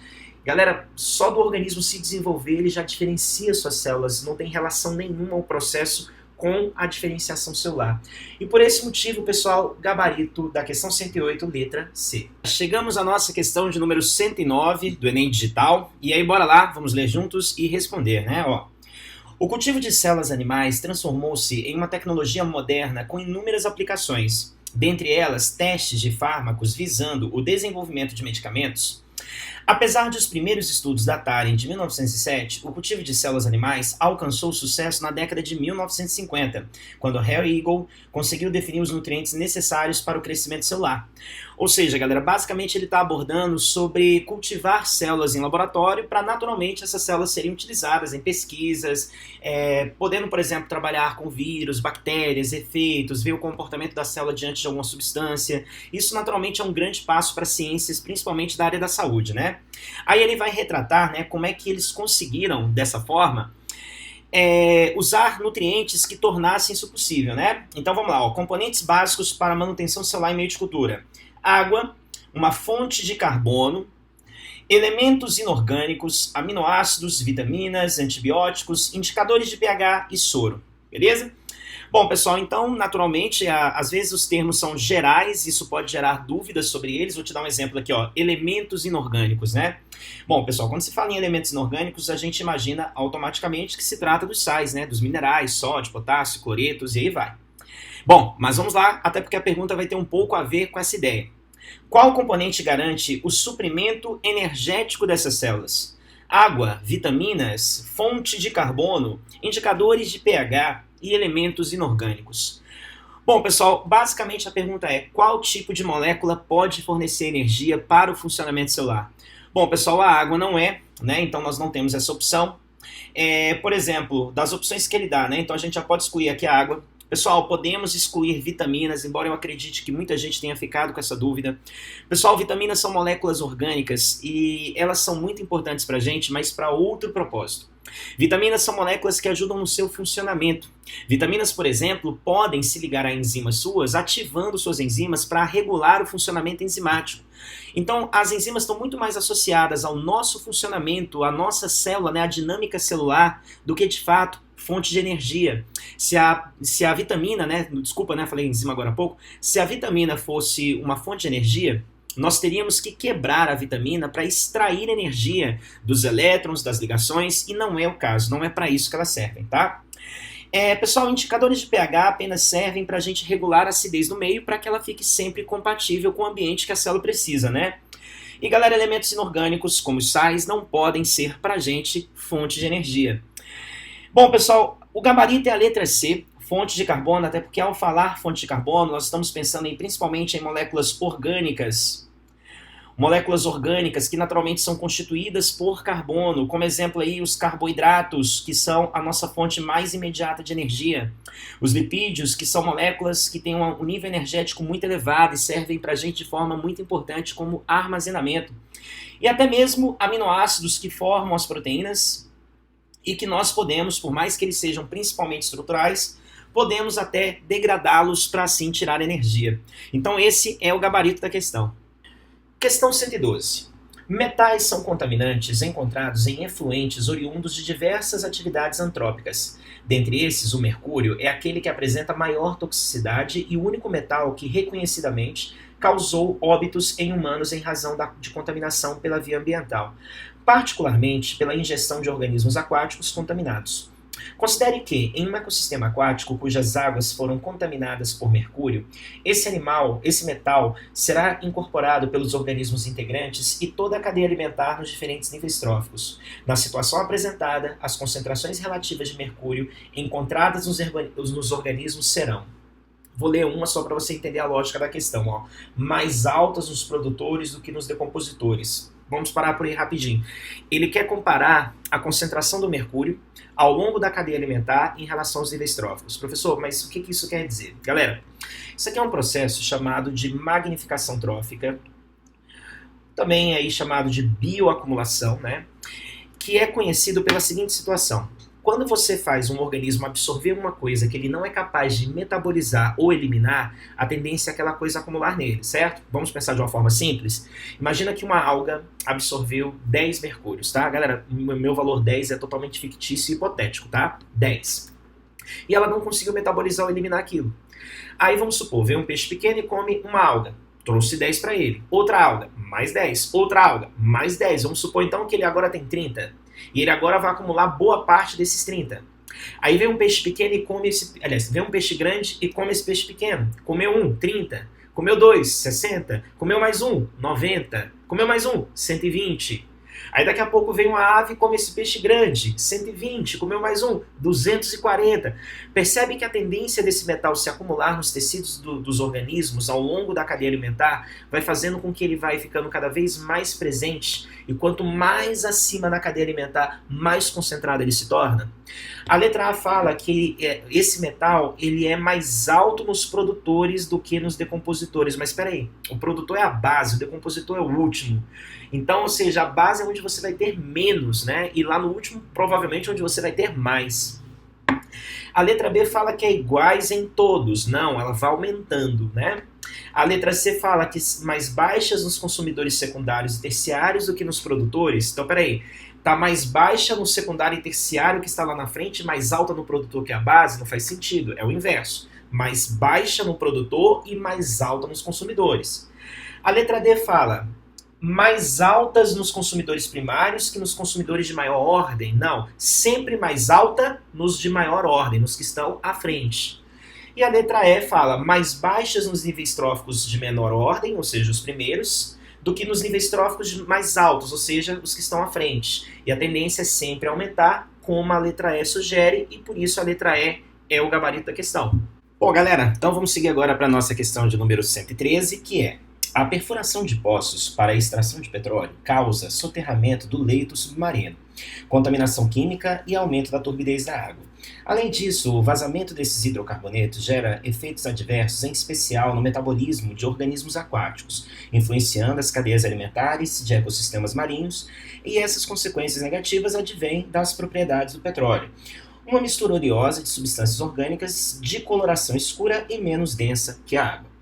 Galera, só do organismo se desenvolver, ele já diferencia suas células, não tem relação nenhuma ao processo com a diferenciação celular. E por esse motivo, pessoal, gabarito da questão 108, letra C. Chegamos à nossa questão de número 109 do Enem Digital, e aí bora lá, vamos ler juntos e responder, né? Ó. O cultivo de células animais transformou-se em uma tecnologia moderna com inúmeras aplicações, dentre elas testes de fármacos visando o desenvolvimento de medicamentos. Apesar de os primeiros estudos datarem de 1907, o cultivo de células animais alcançou sucesso na década de 1950, quando Harry Eagle conseguiu definir os nutrientes necessários para o crescimento celular. Ou seja, galera, basicamente ele está abordando sobre cultivar células em laboratório para naturalmente essas células serem utilizadas em pesquisas, podendo, por exemplo, trabalhar com vírus, bactérias, efeitos, ver o comportamento da célula diante de alguma substância. Isso naturalmente é um grande passo para ciências, principalmente da área da saúde, né? Aí ele vai retratar, né, como é que eles conseguiram, dessa forma, usar nutrientes que tornassem isso possível, né? Então vamos lá, ó, componentes básicos para a manutenção celular em meio de cultura: água, uma fonte de carbono, elementos inorgânicos, aminoácidos, vitaminas, antibióticos, indicadores de pH e soro, beleza? Bom, pessoal, então, naturalmente, às vezes os termos são gerais, isso pode gerar dúvidas sobre eles. Vou te dar um exemplo aqui, ó, elementos inorgânicos, né? Bom, pessoal, quando se fala em elementos inorgânicos, a gente imagina automaticamente que se trata dos sais, né? Dos minerais, sódio, potássio, cloretos e aí vai. Bom, mas vamos lá, até porque a pergunta vai ter um pouco a ver com essa ideia. Qual componente garante o suprimento energético dessas células? Água, vitaminas, fonte de carbono, indicadores de pH e elementos inorgânicos. Bom, pessoal, basicamente a pergunta é: qual tipo de molécula pode fornecer energia para o funcionamento celular? Bom, pessoal, a água não é, né? Então nós não temos essa opção. Por exemplo, das opções que ele dá, né? Então a gente já pode excluir aqui a água. Pessoal, podemos excluir vitaminas, embora eu acredite que muita gente tenha ficado com essa dúvida. Pessoal, vitaminas são moléculas orgânicas e elas são muito importantes para a gente, mas para outro propósito. Vitaminas são moléculas que ajudam no seu funcionamento. Vitaminas, por exemplo, podem se ligar a enzimas suas, ativando suas enzimas para regular o funcionamento enzimático. Então, as enzimas estão muito mais associadas ao nosso funcionamento, à nossa célula, né, à dinâmica celular, do que, de fato, fonte de energia. Se a vitamina, né, desculpa, né, falei enzima agora há pouco, se a vitamina fosse uma fonte de energia, nós teríamos que quebrar a vitamina para extrair energia dos elétrons, das ligações, e não é o caso, não é para isso que elas servem, tá? Pessoal, indicadores de pH apenas servem para a gente regular a acidez do meio para que ela fique sempre compatível com o ambiente que a célula precisa, né? E galera, elementos inorgânicos, como os sais, não podem ser para a gente fonte de energia. Bom, pessoal, o gabarito é a letra C, fonte de carbono, até porque ao falar fonte de carbono, nós estamos pensando principalmente em moléculas orgânicas. Moléculas orgânicas que naturalmente são constituídas por carbono, como exemplo aí os carboidratos, que são a nossa fonte mais imediata de energia. Os lipídios, que são moléculas que têm um nível energético muito elevado e servem para a gente de forma muito importante como armazenamento. E até mesmo aminoácidos que formam as proteínas e que nós podemos, por mais que eles sejam principalmente estruturais, podemos até degradá-los para assim tirar energia. Então esse é o gabarito da questão. Questão 112. Metais são contaminantes encontrados em efluentes oriundos de diversas atividades antrópicas. Dentre esses, o mercúrio é aquele que apresenta maior toxicidade e o único metal que reconhecidamente causou óbitos em humanos em razão de contaminação pela via ambiental, particularmente pela ingestão de organismos aquáticos contaminados. Considere que, em um ecossistema aquático cujas águas foram contaminadas por mercúrio, esse metal será incorporado pelos organismos integrantes e toda a cadeia alimentar nos diferentes níveis tróficos. Na situação apresentada, as concentrações relativas de mercúrio encontradas nos organismos serão, vou ler uma só para você entender a lógica da questão, ó, mais altas nos produtores do que nos decompositores. Vamos parar por aí rapidinho. Ele quer comparar a concentração do mercúrio ao longo da cadeia alimentar em relação aos níveis tróficos. Professor, mas o que isso quer dizer? Galera, isso aqui é um processo chamado de magnificação trófica, também aí chamado de bioacumulação, né? Que é conhecido pela seguinte situação. Quando você faz um organismo absorver uma coisa que ele não é capaz de metabolizar ou eliminar, a tendência é aquela coisa acumular nele, certo? Vamos pensar de uma forma simples? Imagina que uma alga absorveu 10 mercúrios, tá? Galera, meu valor 10 é totalmente fictício e hipotético, tá? 10. E ela não conseguiu metabolizar ou eliminar aquilo. Aí vamos supor, vem um peixe pequeno e come uma alga. Trouxe 10 para ele. Outra alga, mais 10. Outra alga, mais 10. Vamos supor então que ele agora tem 30. E ele agora vai acumular boa parte desses 30. Aí vem um peixe pequeno e come esse... Aliás, vem um peixe grande e come esse peixe pequeno. Comeu 30. Comeu 2, 60. Comeu mais um, 90. Comeu mais um, 120. Aí daqui a pouco vem uma ave e come esse peixe grande, 120, comeu mais um, 240. Percebe que a tendência desse metal se acumular nos tecidos dos organismos ao longo da cadeia alimentar vai fazendo com que ele vai ficando cada vez mais presente, e quanto mais acima na cadeia alimentar, mais concentrado ele se torna? A letra A fala que esse metal ele é mais alto nos produtores do que nos decompositores. Mas espera aí, o produtor é a base, o decompositor é o último. Então, ou seja, a base é onde você vai ter menos, né? E lá no último, provavelmente, onde você vai ter mais. A letra B fala que é iguais em todos. Não, ela vai aumentando, né? A letra C fala que mais baixas nos consumidores secundários e terciários do que nos produtores. Então, peraí, está mais baixa no secundário e terciário que está lá na frente, mais alta no produtor que é a base? Não faz sentido, é o inverso. Mais baixa no produtor e mais alta nos consumidores. A letra D fala mais altas nos consumidores primários que nos consumidores de maior ordem. Não, sempre mais alta nos de maior ordem, nos que estão à frente. E a letra E fala mais baixas nos níveis tróficos de menor ordem, ou seja, os primeiros, do que nos níveis tróficos mais altos, ou seja, os que estão à frente. E a tendência é sempre aumentar, como a letra E sugere, e por isso a letra E é o gabarito da questão. Bom, galera, então vamos seguir agora para a nossa questão de número 113, que é: a perfuração de poços para a extração de petróleo causa soterramento do leito submarino, contaminação química e aumento da turbidez da água. Além disso, o vazamento desses hidrocarbonetos gera efeitos adversos, em especial no metabolismo de organismos aquáticos, influenciando as cadeias alimentares de ecossistemas marinhos, e essas consequências negativas advêm das propriedades do petróleo. Uma mistura oleosa de substâncias orgânicas de coloração escura e menos densa que a água.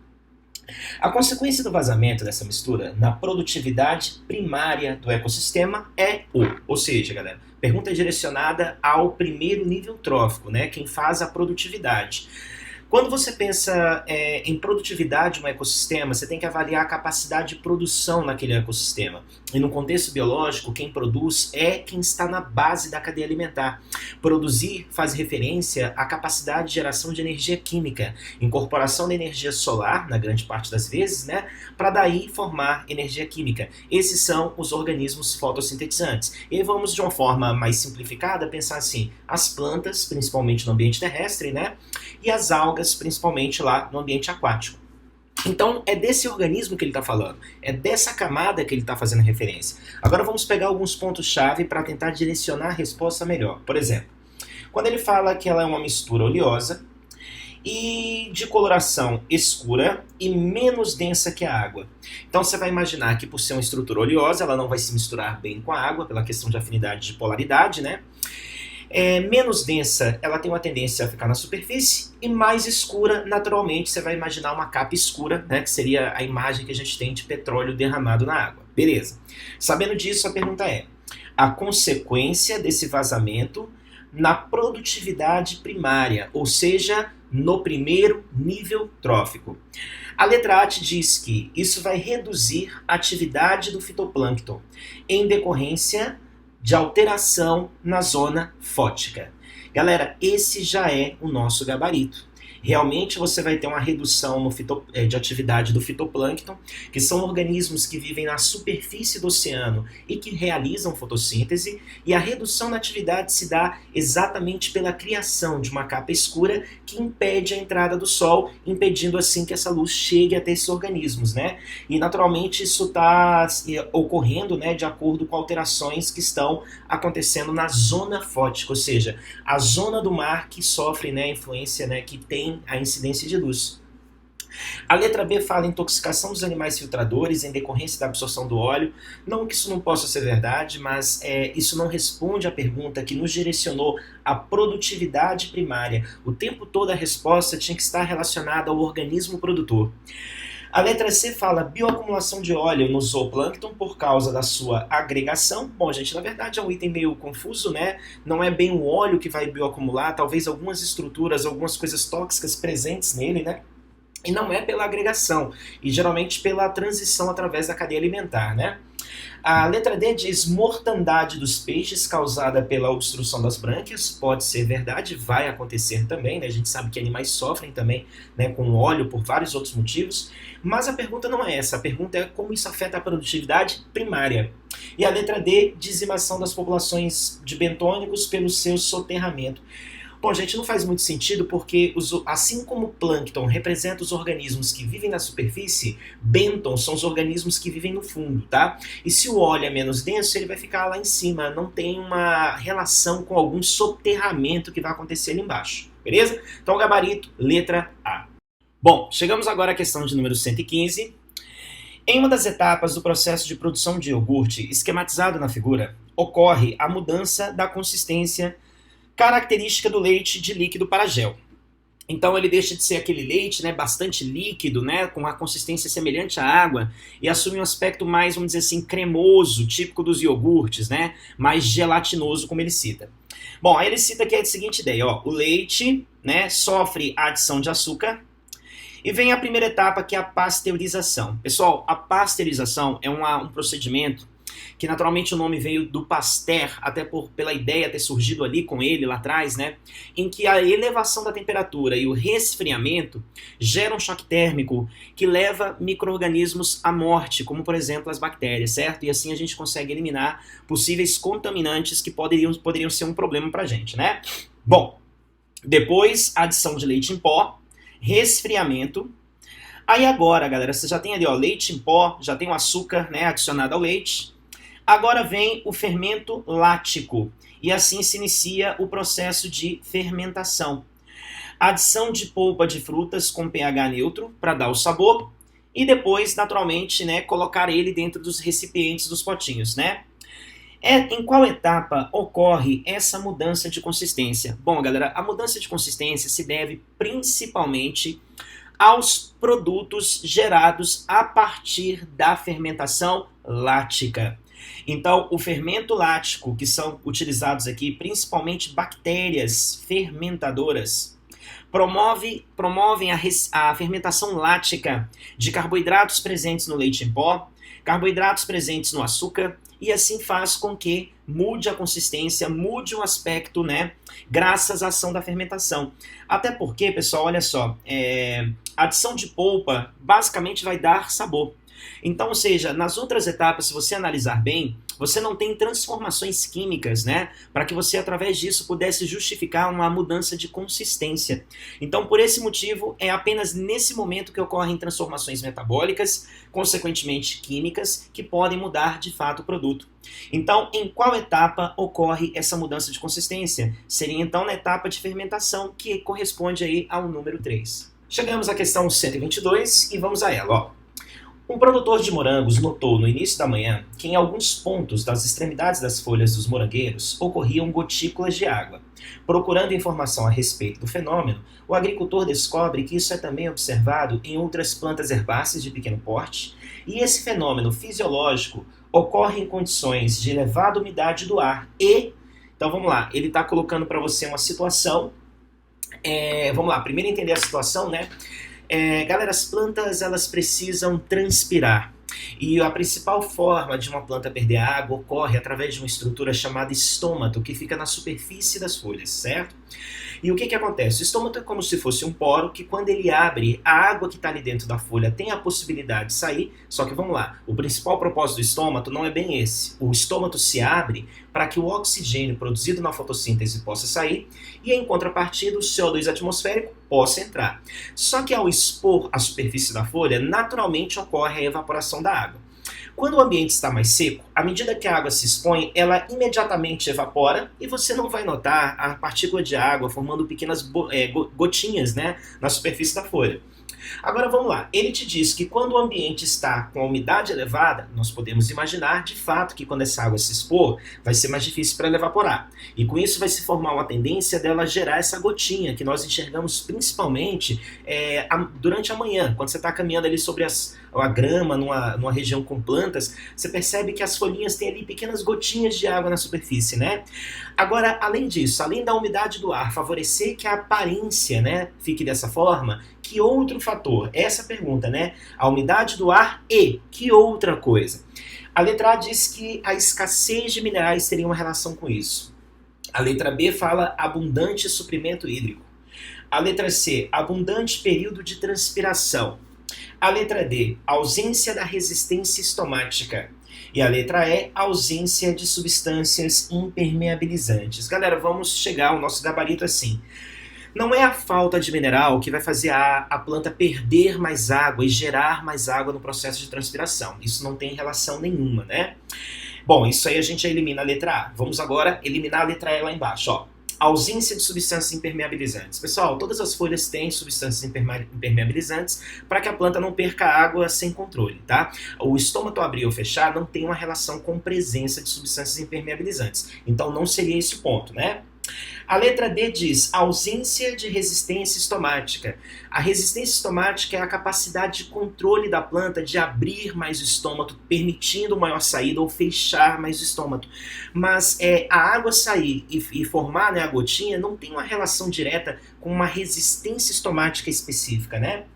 A consequência do vazamento dessa mistura na produtividade primária do ecossistema é ou seja, galera, pergunta direcionada ao primeiro nível trófico, né, quem faz a produtividade. Quando você pensa em produtividade de um ecossistema, você tem que avaliar a capacidade de produção naquele ecossistema. E no contexto biológico, quem produz é quem está na base da cadeia alimentar. Produzir faz referência à capacidade de geração de energia química, incorporação da energia solar, na grande parte das vezes, né, para daí formar energia química. Esses são os organismos fotossintetizantes. E aí vamos, de uma forma mais simplificada, pensar assim: as plantas, principalmente no ambiente terrestre, né, e as algas, principalmente lá no ambiente aquático. Então é desse organismo que ele está falando, é dessa camada que ele está fazendo referência. Agora vamos pegar alguns pontos-chave para tentar direcionar a resposta melhor. Por exemplo, quando ele fala que ela é uma mistura oleosa e de coloração escura e menos densa que a água. Então você vai imaginar que, por ser uma estrutura oleosa, ela não vai se misturar bem com a água, pela questão de afinidade de polaridade, né? Menos densa, ela tem uma tendência a ficar na superfície, e mais escura, naturalmente, você vai imaginar uma capa escura, né, que seria a imagem que a gente tem de petróleo derramado na água. Beleza. Sabendo disso, a pergunta é: a consequência desse vazamento na produtividade primária, ou seja, no primeiro nível trófico. A letra A te diz que isso vai reduzir a atividade do fitoplâncton em decorrência de alteração na zona fótica. Galera, esse já é o nosso gabarito. Realmente você vai ter uma redução de atividade do fitoplâncton, que são organismos que vivem na superfície do oceano e que realizam fotossíntese, e a redução na atividade se dá exatamente pela criação de uma capa escura que impede a entrada do sol, impedindo assim que essa luz chegue até esses organismos, né? E naturalmente isso está ocorrendo, né, de acordo com alterações que estão acontecendo na zona fótica, ou seja, a zona do mar que sofre, né, a influência, né, que tem a incidência de luz. A letra B fala em intoxicação dos animais filtradores em decorrência da absorção do óleo. Não que isso não possa ser verdade, mas isso não responde à pergunta que nos direcionou à produtividade primária. O tempo todo a resposta tinha que estar relacionada ao organismo produtor. A letra C fala bioacumulação de óleo no zooplâncton por causa da sua agregação. Bom, gente, na verdade é um item meio confuso, né? Não é bem o óleo que vai bioacumular, talvez algumas estruturas, algumas coisas tóxicas presentes nele, né? E não é pela agregação, e geralmente pela transição através da cadeia alimentar, né? A letra D diz mortandade dos peixes causada pela obstrução das brânquias. Pode ser verdade, vai acontecer também, né? A gente sabe que animais sofrem também, né, com óleo por vários outros motivos. Mas a pergunta não é essa, a pergunta é como isso afeta a produtividade primária. E a letra D, dizimação das populações de bentônicos pelo seu soterramento. Bom, gente, não faz muito sentido porque, assim como o plâncton representa os organismos que vivem na superfície, bênton são os organismos que vivem no fundo, tá? E se o óleo é menos denso, ele vai ficar lá em cima, não tem uma relação com algum soterramento que vai acontecer ali embaixo, beleza? Então, gabarito, letra A. Bom, chegamos agora à questão de número 115. Em uma das etapas do processo de produção de iogurte, esquematizado na figura, ocorre a mudança da consistência característica do leite de líquido para gel. Então ele deixa de ser aquele leite, né, bastante líquido, né, com a consistência semelhante à água, e assume um aspecto mais, vamos dizer assim, cremoso, típico dos iogurtes, né, mais gelatinoso, como ele cita. Bom, aí ele cita aqui a seguinte ideia, ó, o leite, né, sofre a adição de açúcar, e vem a primeira etapa, que é a pasteurização. Pessoal, a pasteurização é um procedimento que naturalmente o nome veio do Pasteur, até pela ideia ter surgido ali com ele lá atrás, né? Em que a elevação da temperatura e o resfriamento geram um choque térmico que leva micro-organismos à morte, como por exemplo as bactérias, certo? E assim a gente consegue eliminar possíveis contaminantes que poderiam ser um problema pra gente, né? Bom, depois adição de leite em pó, resfriamento. Aí agora, galera, você já tem ali, ó, leite em pó, já tem o açúcar, né, adicionado ao leite. Agora vem o fermento lático, e assim se inicia o processo de fermentação. Adição de polpa de frutas com pH neutro para dar o sabor, e depois, naturalmente, né, colocar ele dentro dos recipientes dos potinhos, né? Em qual etapa ocorre essa mudança de consistência? Bom, galera, a mudança de consistência se deve principalmente aos produtos gerados a partir da fermentação lática. Então, o fermento lático, que são utilizados aqui principalmente bactérias fermentadoras, promovem a fermentação lática de carboidratos presentes no leite em pó, carboidratos presentes no açúcar, e assim faz com que mude a consistência, mude o aspecto, né, graças à ação da fermentação. Até porque, pessoal, olha só, a adição de polpa basicamente vai dar sabor. Então, ou seja, nas outras etapas, se você analisar bem, você não tem transformações químicas, né, para que você, através disso, pudesse justificar uma mudança de consistência. Então, por esse motivo, é apenas nesse momento que ocorrem transformações metabólicas, consequentemente químicas, que podem mudar de fato o produto. Então, em qual etapa ocorre essa mudança de consistência? Seria então na etapa de fermentação, que corresponde aí ao número 3. Chegamos à questão 122 e vamos a ela, ó. Um produtor de morangos notou no início da manhã que em alguns pontos das extremidades das folhas dos morangueiros ocorriam gotículas de água. Procurando informação a respeito do fenômeno, o agricultor descobre que isso é também observado em outras plantas herbáceas de pequeno porte, e esse fenômeno fisiológico ocorre em condições de elevada umidade do ar e... Então vamos lá, ele está colocando para você uma situação. Vamos lá, primeiro entender a situação, né? Galera, as plantas elas precisam transpirar. E a principal forma de uma planta perder água ocorre através de uma estrutura chamada estômato, que fica na superfície das folhas, certo? E o que acontece? O estômato é como se fosse um poro que, quando ele abre, a água que está ali dentro da folha tem a possibilidade de sair, só que vamos lá, o principal propósito do estômato não é bem esse. O estômato se abre para que o oxigênio produzido na fotossíntese possa sair e, em contrapartida, o CO2 atmosférico possa entrar. Só que ao expor a superfície da folha, naturalmente ocorre a evaporação da água. Quando o ambiente está mais seco, à medida que a água se expõe, ela imediatamente evapora e você não vai notar a partícula de água formando pequenas gotinhas, né, na superfície da folha. Agora vamos lá, ele te diz que quando o ambiente está com a umidade elevada, nós podemos imaginar de fato que quando essa água se expor, vai ser mais difícil para ela evaporar. E com isso vai se formar uma tendência dela gerar essa gotinha, que nós enxergamos principalmente durante a manhã, quando você está caminhando ali sobre a grama numa região com plantas, você percebe que as folhinhas têm ali pequenas gotinhas de água na superfície, né? Agora, além disso, além da umidade do ar favorecer que a aparência, né, fique dessa forma, que outro fator? Essa pergunta, né? A umidade do ar e que outra coisa? A letra A diz que a escassez de minerais teria uma relação com isso. A letra B fala abundante suprimento hídrico. A letra C, abundante período de transpiração. A letra D, ausência da resistência estomática. E a letra E, ausência de substâncias impermeabilizantes. Galera, vamos chegar ao nosso gabarito assim. Não é a falta de mineral que vai fazer a planta perder mais água e gerar mais água no processo de transpiração. Isso não tem relação nenhuma, né? Bom, isso aí a gente já elimina a letra A. Vamos agora eliminar a letra E lá embaixo, ó. Ausência de substâncias impermeabilizantes. Pessoal, todas as folhas têm substâncias impermeabilizantes para que a planta não perca água sem controle, tá? O estômago abrir ou fechar não tem uma relação com presença de substâncias impermeabilizantes. Então não seria esse o ponto, né? A letra D diz ausência de resistência estomática. A resistência estomática é a capacidade de controle da planta de abrir mais o estômago, permitindo maior saída ou fechar mais o estômago. Mas a água sair e formar, né, a gotinha não tem uma relação direta com uma resistência estomática específica, né?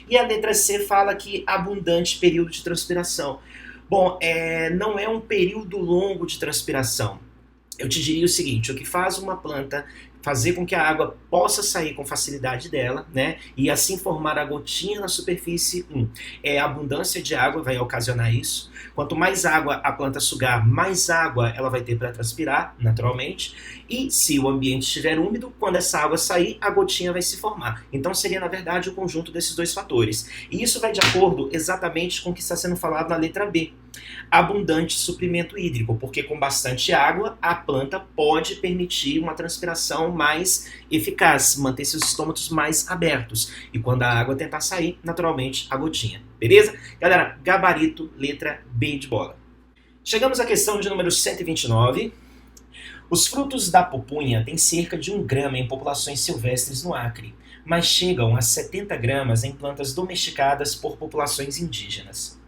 E a letra C fala que abundante período de transpiração. Bom, não é um período longo de transpiração. Eu te diria o seguinte, o que faz uma planta fazer com que a água possa sair com facilidade dela, né, e assim formar a gotinha na superfície, a abundância de água vai ocasionar isso. Quanto mais água a planta sugar, mais água ela vai ter para transpirar, naturalmente, e se o ambiente estiver úmido, quando essa água sair, a gotinha vai se formar. Então seria, na verdade, o conjunto desses dois fatores. E isso vai de acordo exatamente com o que está sendo falado na letra B. Abundante suprimento hídrico, porque com bastante água, a planta pode permitir uma transpiração mais eficaz, manter seus estômatos mais abertos. E quando a água tentar sair, naturalmente, a gotinha. Beleza? Galera, gabarito, letra B de bola. Chegamos à questão de número 129. Os frutos da pupunha têm cerca de 1 grama em populações silvestres no Acre, mas chegam a 70 gramas em plantas domesticadas por populações indígenas.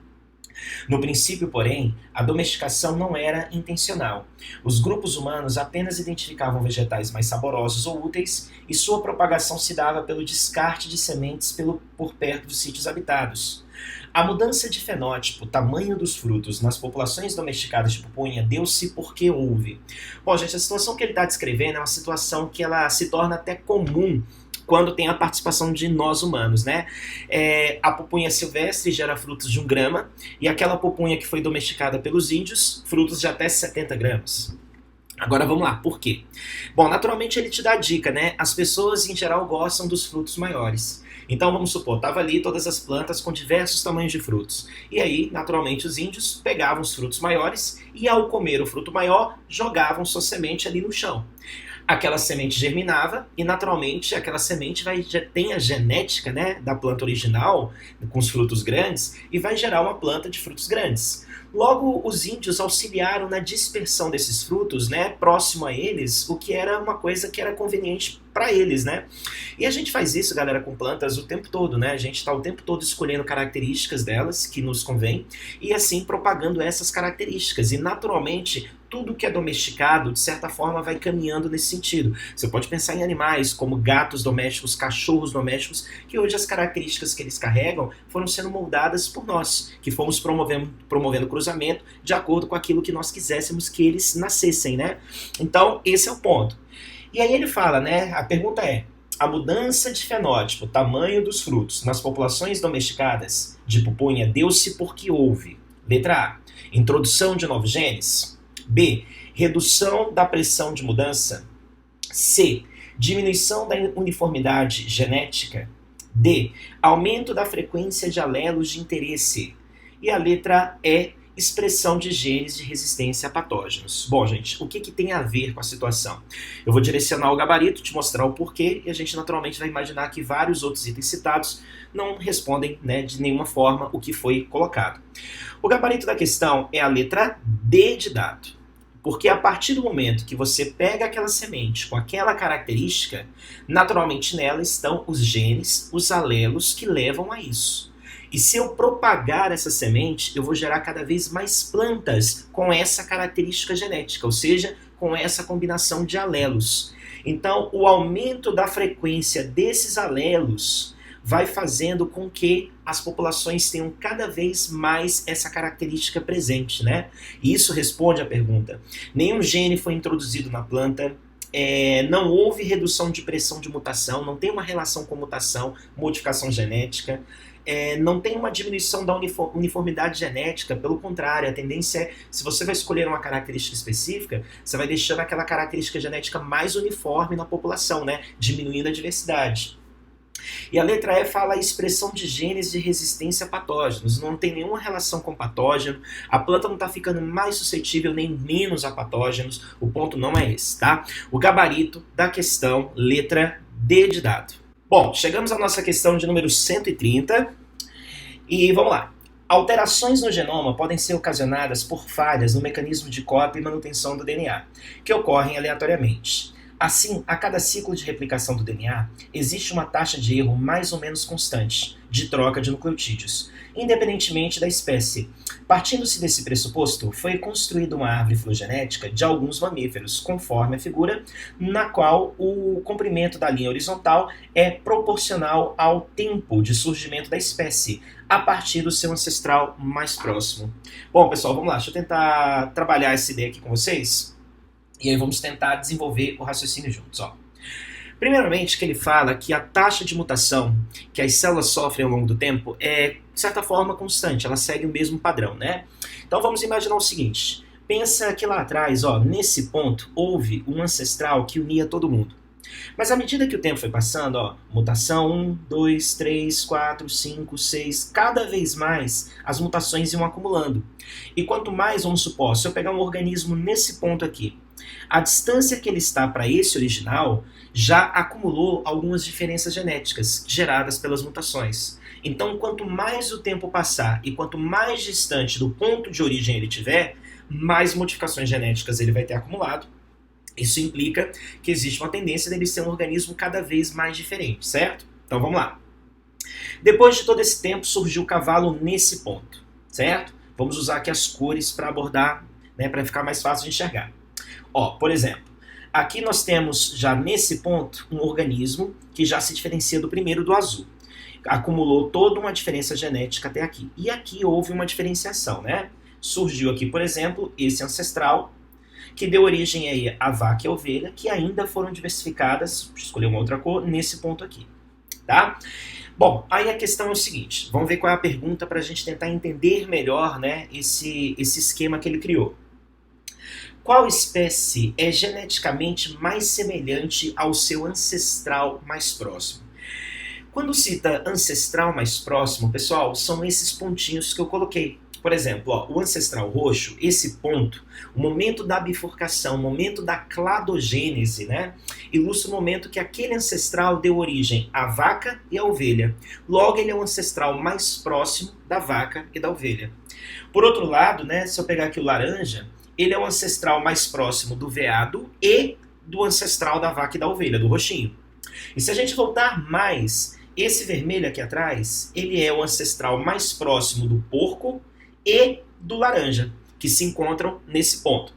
No princípio, porém, a domesticação não era intencional. Os grupos humanos apenas identificavam vegetais mais saborosos ou úteis e sua propagação se dava pelo descarte de sementes por perto dos sítios habitados. A mudança de fenótipo, tamanho dos frutos nas populações domesticadas de pupunha deu-se porque houve. Bom, gente, a situação que ele está descrevendo é uma situação que ela se torna até comum quando tem a participação de nós humanos, né? A pupunha silvestre gera frutos de 1 grama e aquela pupunha que foi domesticada pelos índios, frutos de até 70 gramas. Agora vamos lá, por quê? Bom, naturalmente ele te dá a dica, né? As pessoas em geral gostam dos frutos maiores. Então vamos supor, tava ali todas as plantas com diversos tamanhos de frutos. E aí, naturalmente, os índios pegavam os frutos maiores e ao comer o fruto maior, jogavam sua semente ali no chão. Aquela semente germinava e, naturalmente, aquela semente tem a genética, né, da planta original, com os frutos grandes, e vai gerar uma planta de frutos grandes. Logo, os índios auxiliaram na dispersão desses frutos, né, próximo a eles, o que era uma coisa que era conveniente para eles, né? E a gente faz isso, galera, com plantas o tempo todo, né? A gente está o tempo todo escolhendo características delas que nos convém e assim propagando essas características. E naturalmente, tudo que é domesticado, de certa forma, vai caminhando nesse sentido. Você pode pensar em animais como gatos domésticos, cachorros domésticos, que hoje as características que eles carregam foram sendo moldadas por nós, que fomos promovendo cruzamento de acordo com aquilo que nós quiséssemos que eles nascessem, né? Então, esse é o ponto. E aí ele fala, né? A pergunta é: a mudança de fenótipo, tamanho dos frutos, nas populações domesticadas de pupunha deu-se porque houve. Letra A, introdução de novos genes. B, redução da pressão de mudança. C, diminuição da uniformidade genética. D, aumento da frequência de alelos de interesse. E a letra E, expressão de genes de resistência a patógenos. Bom, gente, o que tem a ver com a situação? Eu vou direcionar o gabarito, te mostrar o porquê, e a gente naturalmente vai imaginar que vários outros itens citados não respondem, né, de nenhuma forma o que foi colocado. O gabarito da questão é a letra D de dado. Porque a partir do momento que você pega aquela semente com aquela característica, naturalmente nela estão os genes, os alelos que levam a isso. E se eu propagar essa semente, eu vou gerar cada vez mais plantas com essa característica genética, ou seja, com essa combinação de alelos. Então, o aumento da frequência desses alelos vai fazendo com que as populações tenham cada vez mais essa característica presente, né? E isso responde à pergunta. Nenhum gene foi introduzido na planta, não houve redução de pressão de mutação, não tem uma relação com mutação, modificação genética, não tem uma diminuição da uniformidade genética, pelo contrário, a tendência é, se você vai escolher uma característica específica, você vai deixando aquela característica genética mais uniforme na população, né? Diminuindo a diversidade. E a letra E fala a expressão de genes de resistência a patógenos. Não tem nenhuma relação com patógeno. A planta não está ficando mais suscetível nem menos a patógenos. O ponto não é esse, tá? O gabarito da questão, letra D de dado. Bom, chegamos à nossa questão de número 130. E vamos lá. Alterações no genoma podem ser ocasionadas por falhas no mecanismo de cópia e manutenção do DNA, que ocorrem aleatoriamente. Assim, a cada ciclo de replicação do DNA, existe uma taxa de erro mais ou menos constante de troca de nucleotídeos, independentemente da espécie. Partindo-se desse pressuposto, foi construída uma árvore filogenética de alguns mamíferos, conforme a figura, na qual o comprimento da linha horizontal é proporcional ao tempo de surgimento da espécie, a partir do seu ancestral mais próximo. Bom, pessoal, vamos lá, deixa eu tentar trabalhar essa ideia aqui com vocês. E aí vamos tentar desenvolver o raciocínio juntos. Ó. Primeiramente, que ele fala que a taxa de mutação que as células sofrem ao longo do tempo é, de certa forma, constante. Ela segue o mesmo padrão, né? Então vamos imaginar o seguinte. Pensa que lá atrás, ó, nesse ponto, houve um ancestral que unia todo mundo. Mas à medida que o tempo foi passando, ó, mutação 1, 2, 3, 4, 5, 6, cada vez mais as mutações iam acumulando. E quanto mais, vamos supor, se eu pegar um organismo nesse ponto aqui, a distância que ele está para esse original já acumulou algumas diferenças genéticas geradas pelas mutações. Então, quanto mais o tempo passar e quanto mais distante do ponto de origem ele tiver, mais modificações genéticas ele vai ter acumulado. Isso implica que existe uma tendência dele ser um organismo cada vez mais diferente, certo? Então vamos lá. Depois de todo esse tempo, surgiu o cavalo nesse ponto, certo? Vamos usar aqui as cores para abordar, né, para ficar mais fácil de enxergar. Ó, por exemplo, aqui nós temos já nesse ponto um organismo que já se diferencia do primeiro, do azul. Acumulou toda uma diferença genética até aqui. E aqui houve uma diferenciação, né? Surgiu aqui, por exemplo, esse ancestral, que deu origem aí à vaca e à ovelha, que ainda foram diversificadas, deixa eu escolher uma outra cor, nesse ponto aqui, tá? Bom, aí a questão é o seguinte, vamos ver qual é a pergunta para a gente tentar entender melhor, né, esse esquema que ele criou. Qual espécie é geneticamente mais semelhante ao seu ancestral mais próximo? Quando cita ancestral mais próximo, pessoal, são esses pontinhos que eu coloquei. Por exemplo, ó, o ancestral roxo, esse ponto, o momento da bifurcação, o momento da cladogênese, né, ilustra o momento que aquele ancestral deu origem à vaca e à ovelha. Logo, ele é o ancestral mais próximo da vaca e da ovelha. Por outro lado, né, se eu pegar aqui o laranja, ele é o ancestral mais próximo do veado e do ancestral da vaca e da ovelha, do roxinho. E se a gente voltar mais, esse vermelho aqui atrás, ele é o ancestral mais próximo do porco e do laranja, que se encontram nesse ponto.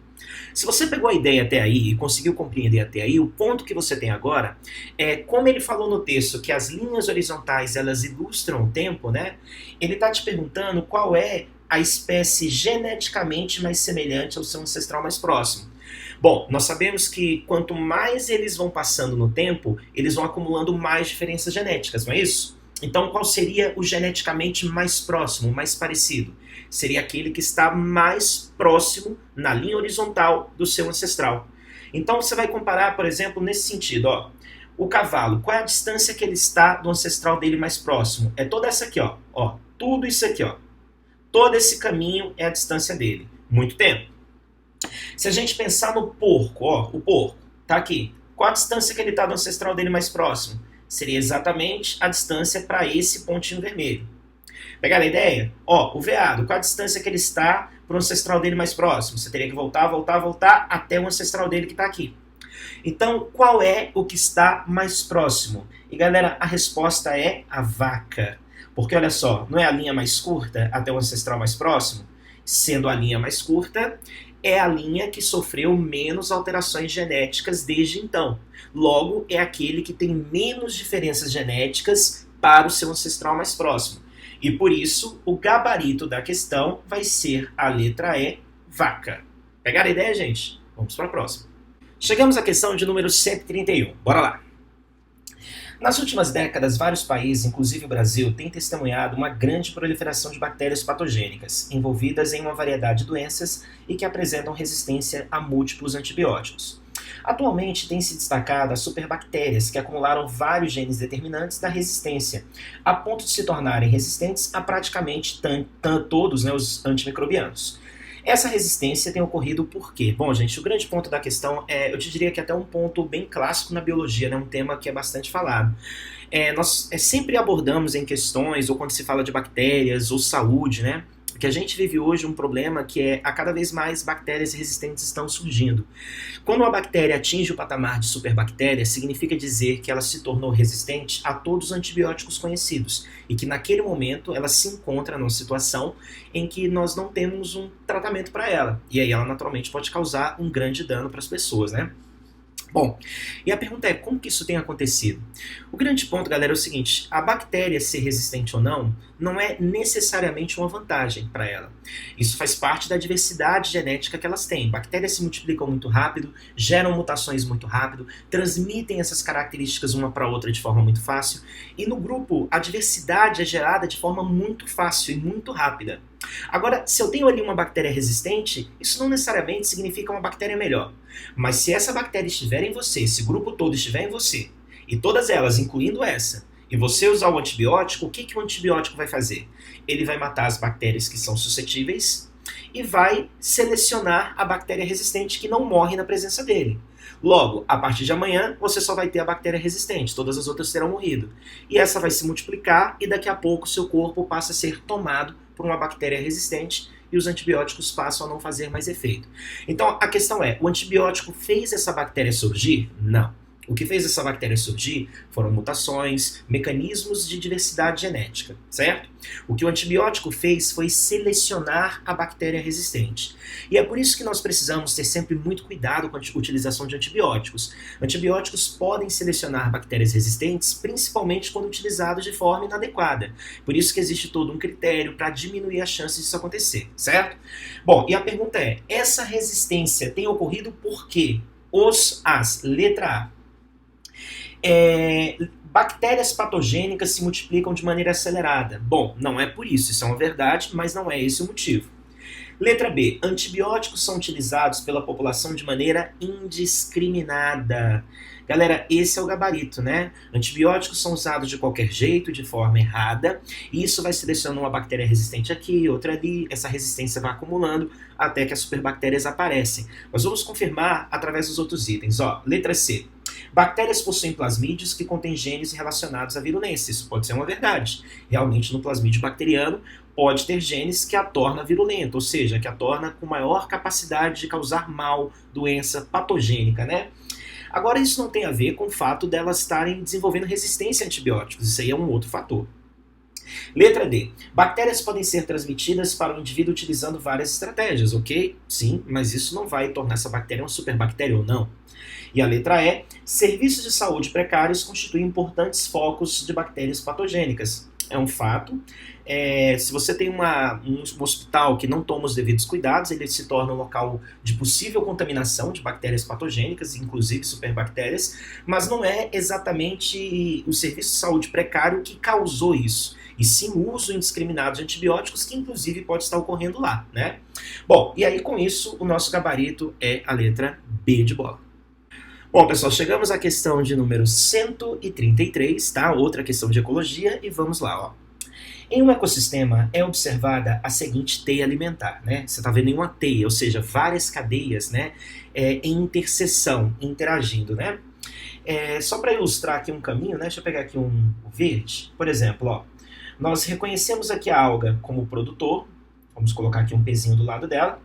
Se você pegou a ideia até aí e conseguiu compreender até aí, o ponto que você tem agora é, como ele falou no texto que as linhas horizontais elas ilustram o tempo, né? Ele está te perguntando qual é a espécie geneticamente mais semelhante ao seu ancestral mais próximo. Bom, nós sabemos que quanto mais eles vão passando no tempo, eles vão acumulando mais diferenças genéticas, não é isso? Então, qual seria o geneticamente mais próximo, mais parecido? Seria aquele que está mais próximo na linha horizontal do seu ancestral. Então, você vai comparar, por exemplo, nesse sentido, ó. O cavalo, qual é a distância que ele está do ancestral dele mais próximo? É toda essa aqui, ó, tudo isso aqui, ó. Todo esse caminho é a distância dele. Muito tempo. Se a gente pensar no porco, ó, o porco tá aqui. Qual a distância que ele está do ancestral dele mais próximo? Seria exatamente a distância para esse pontinho vermelho. Pegaram a ideia? Ó, o veado, qual a distância que ele está para o ancestral dele mais próximo? Você teria que voltar até o ancestral dele que está aqui. Então, qual é o que está mais próximo? E galera, a resposta é a vaca. Porque olha só, não é a linha mais curta até o ancestral mais próximo? Sendo a linha mais curta, é a linha que sofreu menos alterações genéticas desde então. Logo, é aquele que tem menos diferenças genéticas para o seu ancestral mais próximo. E por isso, o gabarito da questão vai ser a letra E, vaca. Pegaram a ideia, gente? Vamos para a próxima. Chegamos à questão de número 131. Bora lá. Nas últimas décadas, vários países, inclusive o Brasil, têm testemunhado uma grande proliferação de bactérias patogênicas, envolvidas em uma variedade de doenças e que apresentam resistência a múltiplos antibióticos. Atualmente tem se destacado as superbactérias, que acumularam vários genes determinantes da resistência, a ponto de se tornarem resistentes a praticamente todos, né, os antimicrobianos. Essa resistência tem ocorrido por quê? Bom, gente, o grande ponto da questão é, eu te diria que até um ponto bem clássico na biologia, né? Um tema que é bastante falado. Nós sempre abordamos em questões, ou quando se fala de bactérias ou saúde, né? Que a gente vive hoje um problema que é a cada vez mais bactérias resistentes estão surgindo. Quando uma bactéria atinge o patamar de superbactéria, significa dizer que ela se tornou resistente a todos os antibióticos conhecidos e que naquele momento ela se encontra numa situação em que nós não temos um tratamento para ela. E aí ela naturalmente pode causar um grande dano para as pessoas, né? Bom, e a pergunta é, como que isso tem acontecido? O grande ponto, galera, é o seguinte, a bactéria ser resistente ou não, não é necessariamente uma vantagem para ela. Isso faz parte da diversidade genética que elas têm. Bactérias se multiplicam muito rápido, geram mutações muito rápido, transmitem essas características uma para outra de forma muito fácil, e no grupo a diversidade é gerada de forma muito fácil e muito rápida. Agora, se eu tenho ali uma bactéria resistente, isso não necessariamente significa uma bactéria melhor. Mas se essa bactéria estiver em você, esse grupo todo estiver em você, e todas elas, incluindo essa, e você usar o antibiótico, o que o antibiótico vai fazer? Ele vai matar as bactérias que são suscetíveis e vai selecionar a bactéria resistente que não morre na presença dele. Logo, a partir de amanhã, você só vai ter a bactéria resistente, todas as outras terão morrido. E essa vai se multiplicar e daqui a pouco seu corpo passa a ser tomado por uma bactéria resistente e os antibióticos passam a não fazer mais efeito. Então, a questão é, o antibiótico fez essa bactéria surgir? Não. O que fez essa bactéria surgir foram mutações, mecanismos de diversidade genética, certo? O que o antibiótico fez foi selecionar a bactéria resistente. E é por isso que nós precisamos ter sempre muito cuidado com a utilização de antibióticos. Antibióticos podem selecionar bactérias resistentes, principalmente quando utilizados de forma inadequada. Por isso que existe todo um critério para diminuir as chances disso acontecer, certo? Bom, e a pergunta é, essa resistência tem ocorrido por quê? Letra A. Bactérias patogênicas se multiplicam de maneira acelerada. Bom, não é por isso, isso é uma verdade, mas não é esse o motivo. Letra B. Antibióticos são utilizados pela população de maneira indiscriminada. Galera, esse é o gabarito, né? Antibióticos são usados de qualquer jeito, de forma errada, e isso vai selecionando uma bactéria resistente aqui, outra ali, essa resistência vai acumulando até que as superbactérias aparecem. Mas vamos confirmar através dos outros itens. Letra C. Bactérias possuem plasmídios que contêm genes relacionados à virulência. Isso pode ser uma verdade. Realmente, no plasmídio bacteriano, pode ter genes que a torna virulenta, ou seja, que a torna com maior capacidade de causar mal, doença patogênica, né? Agora, isso não tem a ver com o fato delas estarem desenvolvendo resistência a antibióticos. Isso aí é um outro fator. Letra D. Bactérias podem ser transmitidas para o indivíduo utilizando várias estratégias, ok? Sim, mas isso não vai tornar essa bactéria uma superbactéria ou não. E a letra E. Serviços de saúde precários constituem importantes focos de bactérias patogênicas. É um fato. Se você tem um hospital que não toma os devidos cuidados, ele se torna um local de possível contaminação de bactérias patogênicas, inclusive superbactérias, mas não é exatamente o serviço de saúde precário que causou isso, e sim o uso indiscriminado de antibióticos, que inclusive pode estar ocorrendo lá, né? Bom, e aí com isso, o nosso gabarito é a letra B de bola. Bom, pessoal, chegamos à questão de número 133, tá? Outra questão de ecologia, e vamos lá, Em um ecossistema é observada a seguinte teia alimentar, né? Você está vendo em uma teia, ou seja, várias cadeias, né? Em interseção, interagindo, né? Só para ilustrar aqui um caminho, né? Deixa eu pegar aqui um verde. Por exemplo, nós reconhecemos aqui a alga como produtor, vamos colocar aqui um pezinho do lado dela.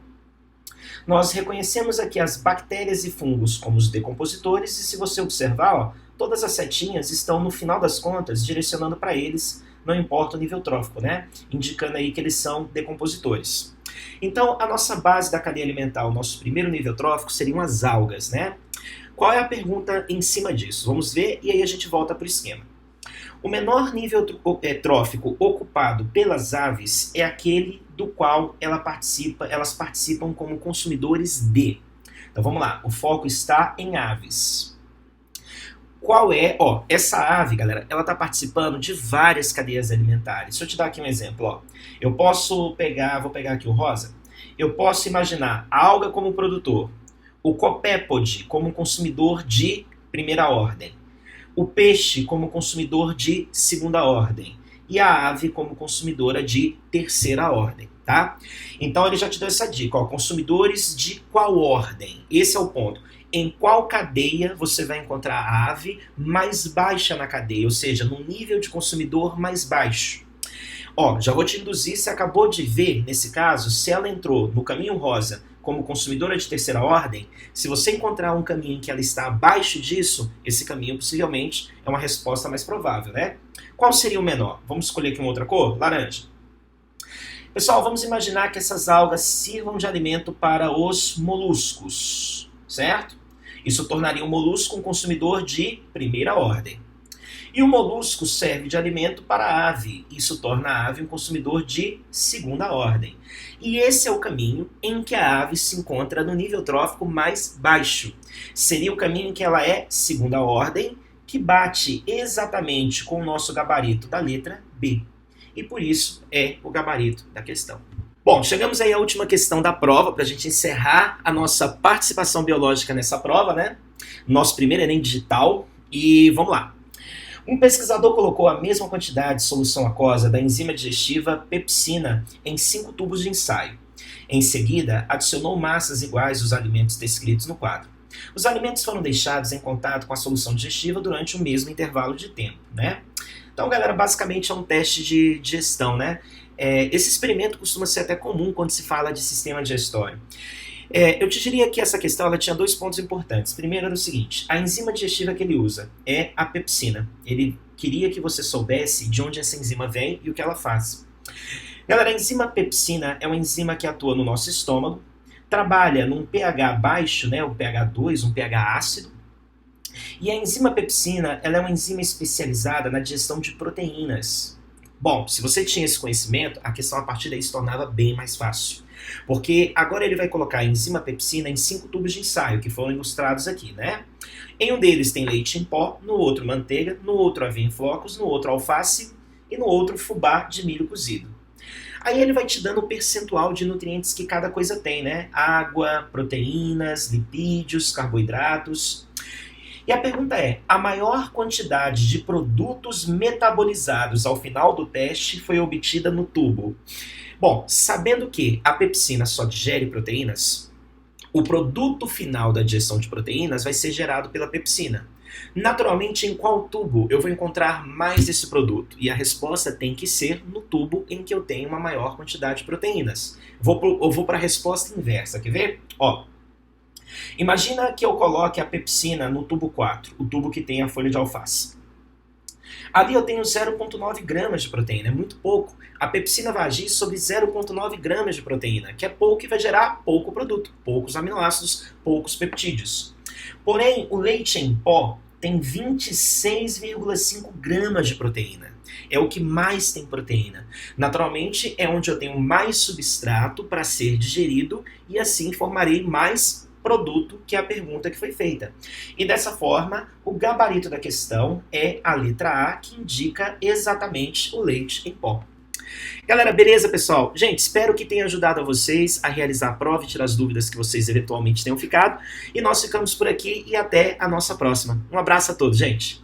Nós reconhecemos aqui as bactérias e fungos como os decompositores, e se você observar, todas as setinhas estão, no final das contas, direcionando para eles não importa o nível trófico, né? Indicando aí que eles são decompositores. Então, a nossa base da cadeia alimentar, o nosso primeiro nível trófico, seriam as algas, né? Qual é a pergunta em cima disso? Vamos ver e aí a gente volta para o esquema. O menor nível trófico ocupado pelas aves é aquele do qual elas participam como consumidores de. Então vamos lá, o foco está em aves. Qual é, essa ave, galera, ela está participando de várias cadeias alimentares. Deixa eu te dar aqui um exemplo, Eu posso pegar, vou pegar aqui o rosa, eu posso imaginar a alga como produtor, o copépode como consumidor de primeira ordem, o peixe como consumidor de segunda ordem e a ave como consumidora de terceira ordem, tá? Então ele já te deu essa dica, consumidores de qual ordem? Esse é o ponto. Em qual cadeia você vai encontrar a ave mais baixa na cadeia, ou seja, no nível de consumidor mais baixo. Já vou te induzir, você acabou de ver, nesse caso, se ela entrou no caminho rosa como consumidora de terceira ordem, se você encontrar um caminho em que ela está abaixo disso, esse caminho possivelmente é uma resposta mais provável, né? Qual seria o menor? Vamos escolher aqui uma outra cor? Laranja. Pessoal, vamos imaginar que essas algas sirvam de alimento para os moluscos, certo? Isso tornaria o molusco um consumidor de primeira ordem. E o molusco serve de alimento para a ave. Isso torna a ave um consumidor de segunda ordem. E esse é o caminho em que a ave se encontra no nível trófico mais baixo. Seria o caminho em que ela é segunda ordem, que bate exatamente com o nosso gabarito da letra B. E por isso é o gabarito da questão. Bom, chegamos aí à última questão da prova, para a gente encerrar a nossa participação biológica nessa prova, né? Nosso primeiro Enem digital. E vamos lá. Um pesquisador colocou a mesma quantidade de solução aquosa da enzima digestiva pepsina em 5 tubos de ensaio. Em seguida, adicionou massas iguais aos alimentos descritos no quadro. Os alimentos foram deixados em contato com a solução digestiva durante o mesmo intervalo de tempo, né? Então, galera, basicamente é um teste de digestão, né? Esse experimento costuma ser até comum quando se fala de sistema digestório. Eu te diria que essa questão ela tinha 2 pontos importantes. Primeiro era o seguinte, a enzima digestiva que ele usa é a pepsina. Ele queria que você soubesse de onde essa enzima vem e o que ela faz. Galera, a enzima pepsina é uma enzima que atua no nosso estômago, trabalha num pH baixo, né, um pH 2, um pH ácido, e a enzima pepsina ela é uma enzima especializada na digestão de proteínas. Bom, se você tinha esse conhecimento, a questão a partir daí se tornava bem mais fácil. Porque agora ele vai colocar a enzima pepsina em 5 tubos de ensaio, que foram ilustrados aqui, né? Em um deles tem leite em pó, no outro manteiga, no outro aveia em flocos, no outro alface e no outro fubá de milho cozido. Aí ele vai te dando o percentual de nutrientes que cada coisa tem, né? Água, proteínas, lipídios, carboidratos. E a pergunta é, a maior quantidade de produtos metabolizados ao final do teste foi obtida no tubo? Bom, sabendo que a pepsina só digere proteínas, o produto final da digestão de proteínas vai ser gerado pela pepsina. Naturalmente, em qual tubo eu vou encontrar mais desse produto? E a resposta tem que ser no tubo em que eu tenho uma maior quantidade de proteínas. Eu vou para a resposta inversa, quer ver? Imagina que eu coloque a pepsina no tubo 4, o tubo que tem a folha de alface. Ali eu tenho 0,9 gramas de proteína, é muito pouco. A pepsina vai agir sobre 0,9 gramas de proteína, que é pouco e vai gerar pouco produto, poucos aminoácidos, poucos peptídeos. Porém, o leite em pó tem 26,5 gramas de proteína. É o que mais tem proteína. Naturalmente, é onde eu tenho mais substrato para ser digerido e assim formarei mais produto, que é a pergunta que foi feita. E dessa forma, o gabarito da questão é a letra A, que indica exatamente o leite em pó. Galera, beleza, pessoal? Gente, espero que tenha ajudado a vocês a realizar a prova e tirar as dúvidas que vocês eventualmente tenham ficado. E nós ficamos por aqui e até a nossa próxima. Um abraço a todos, gente!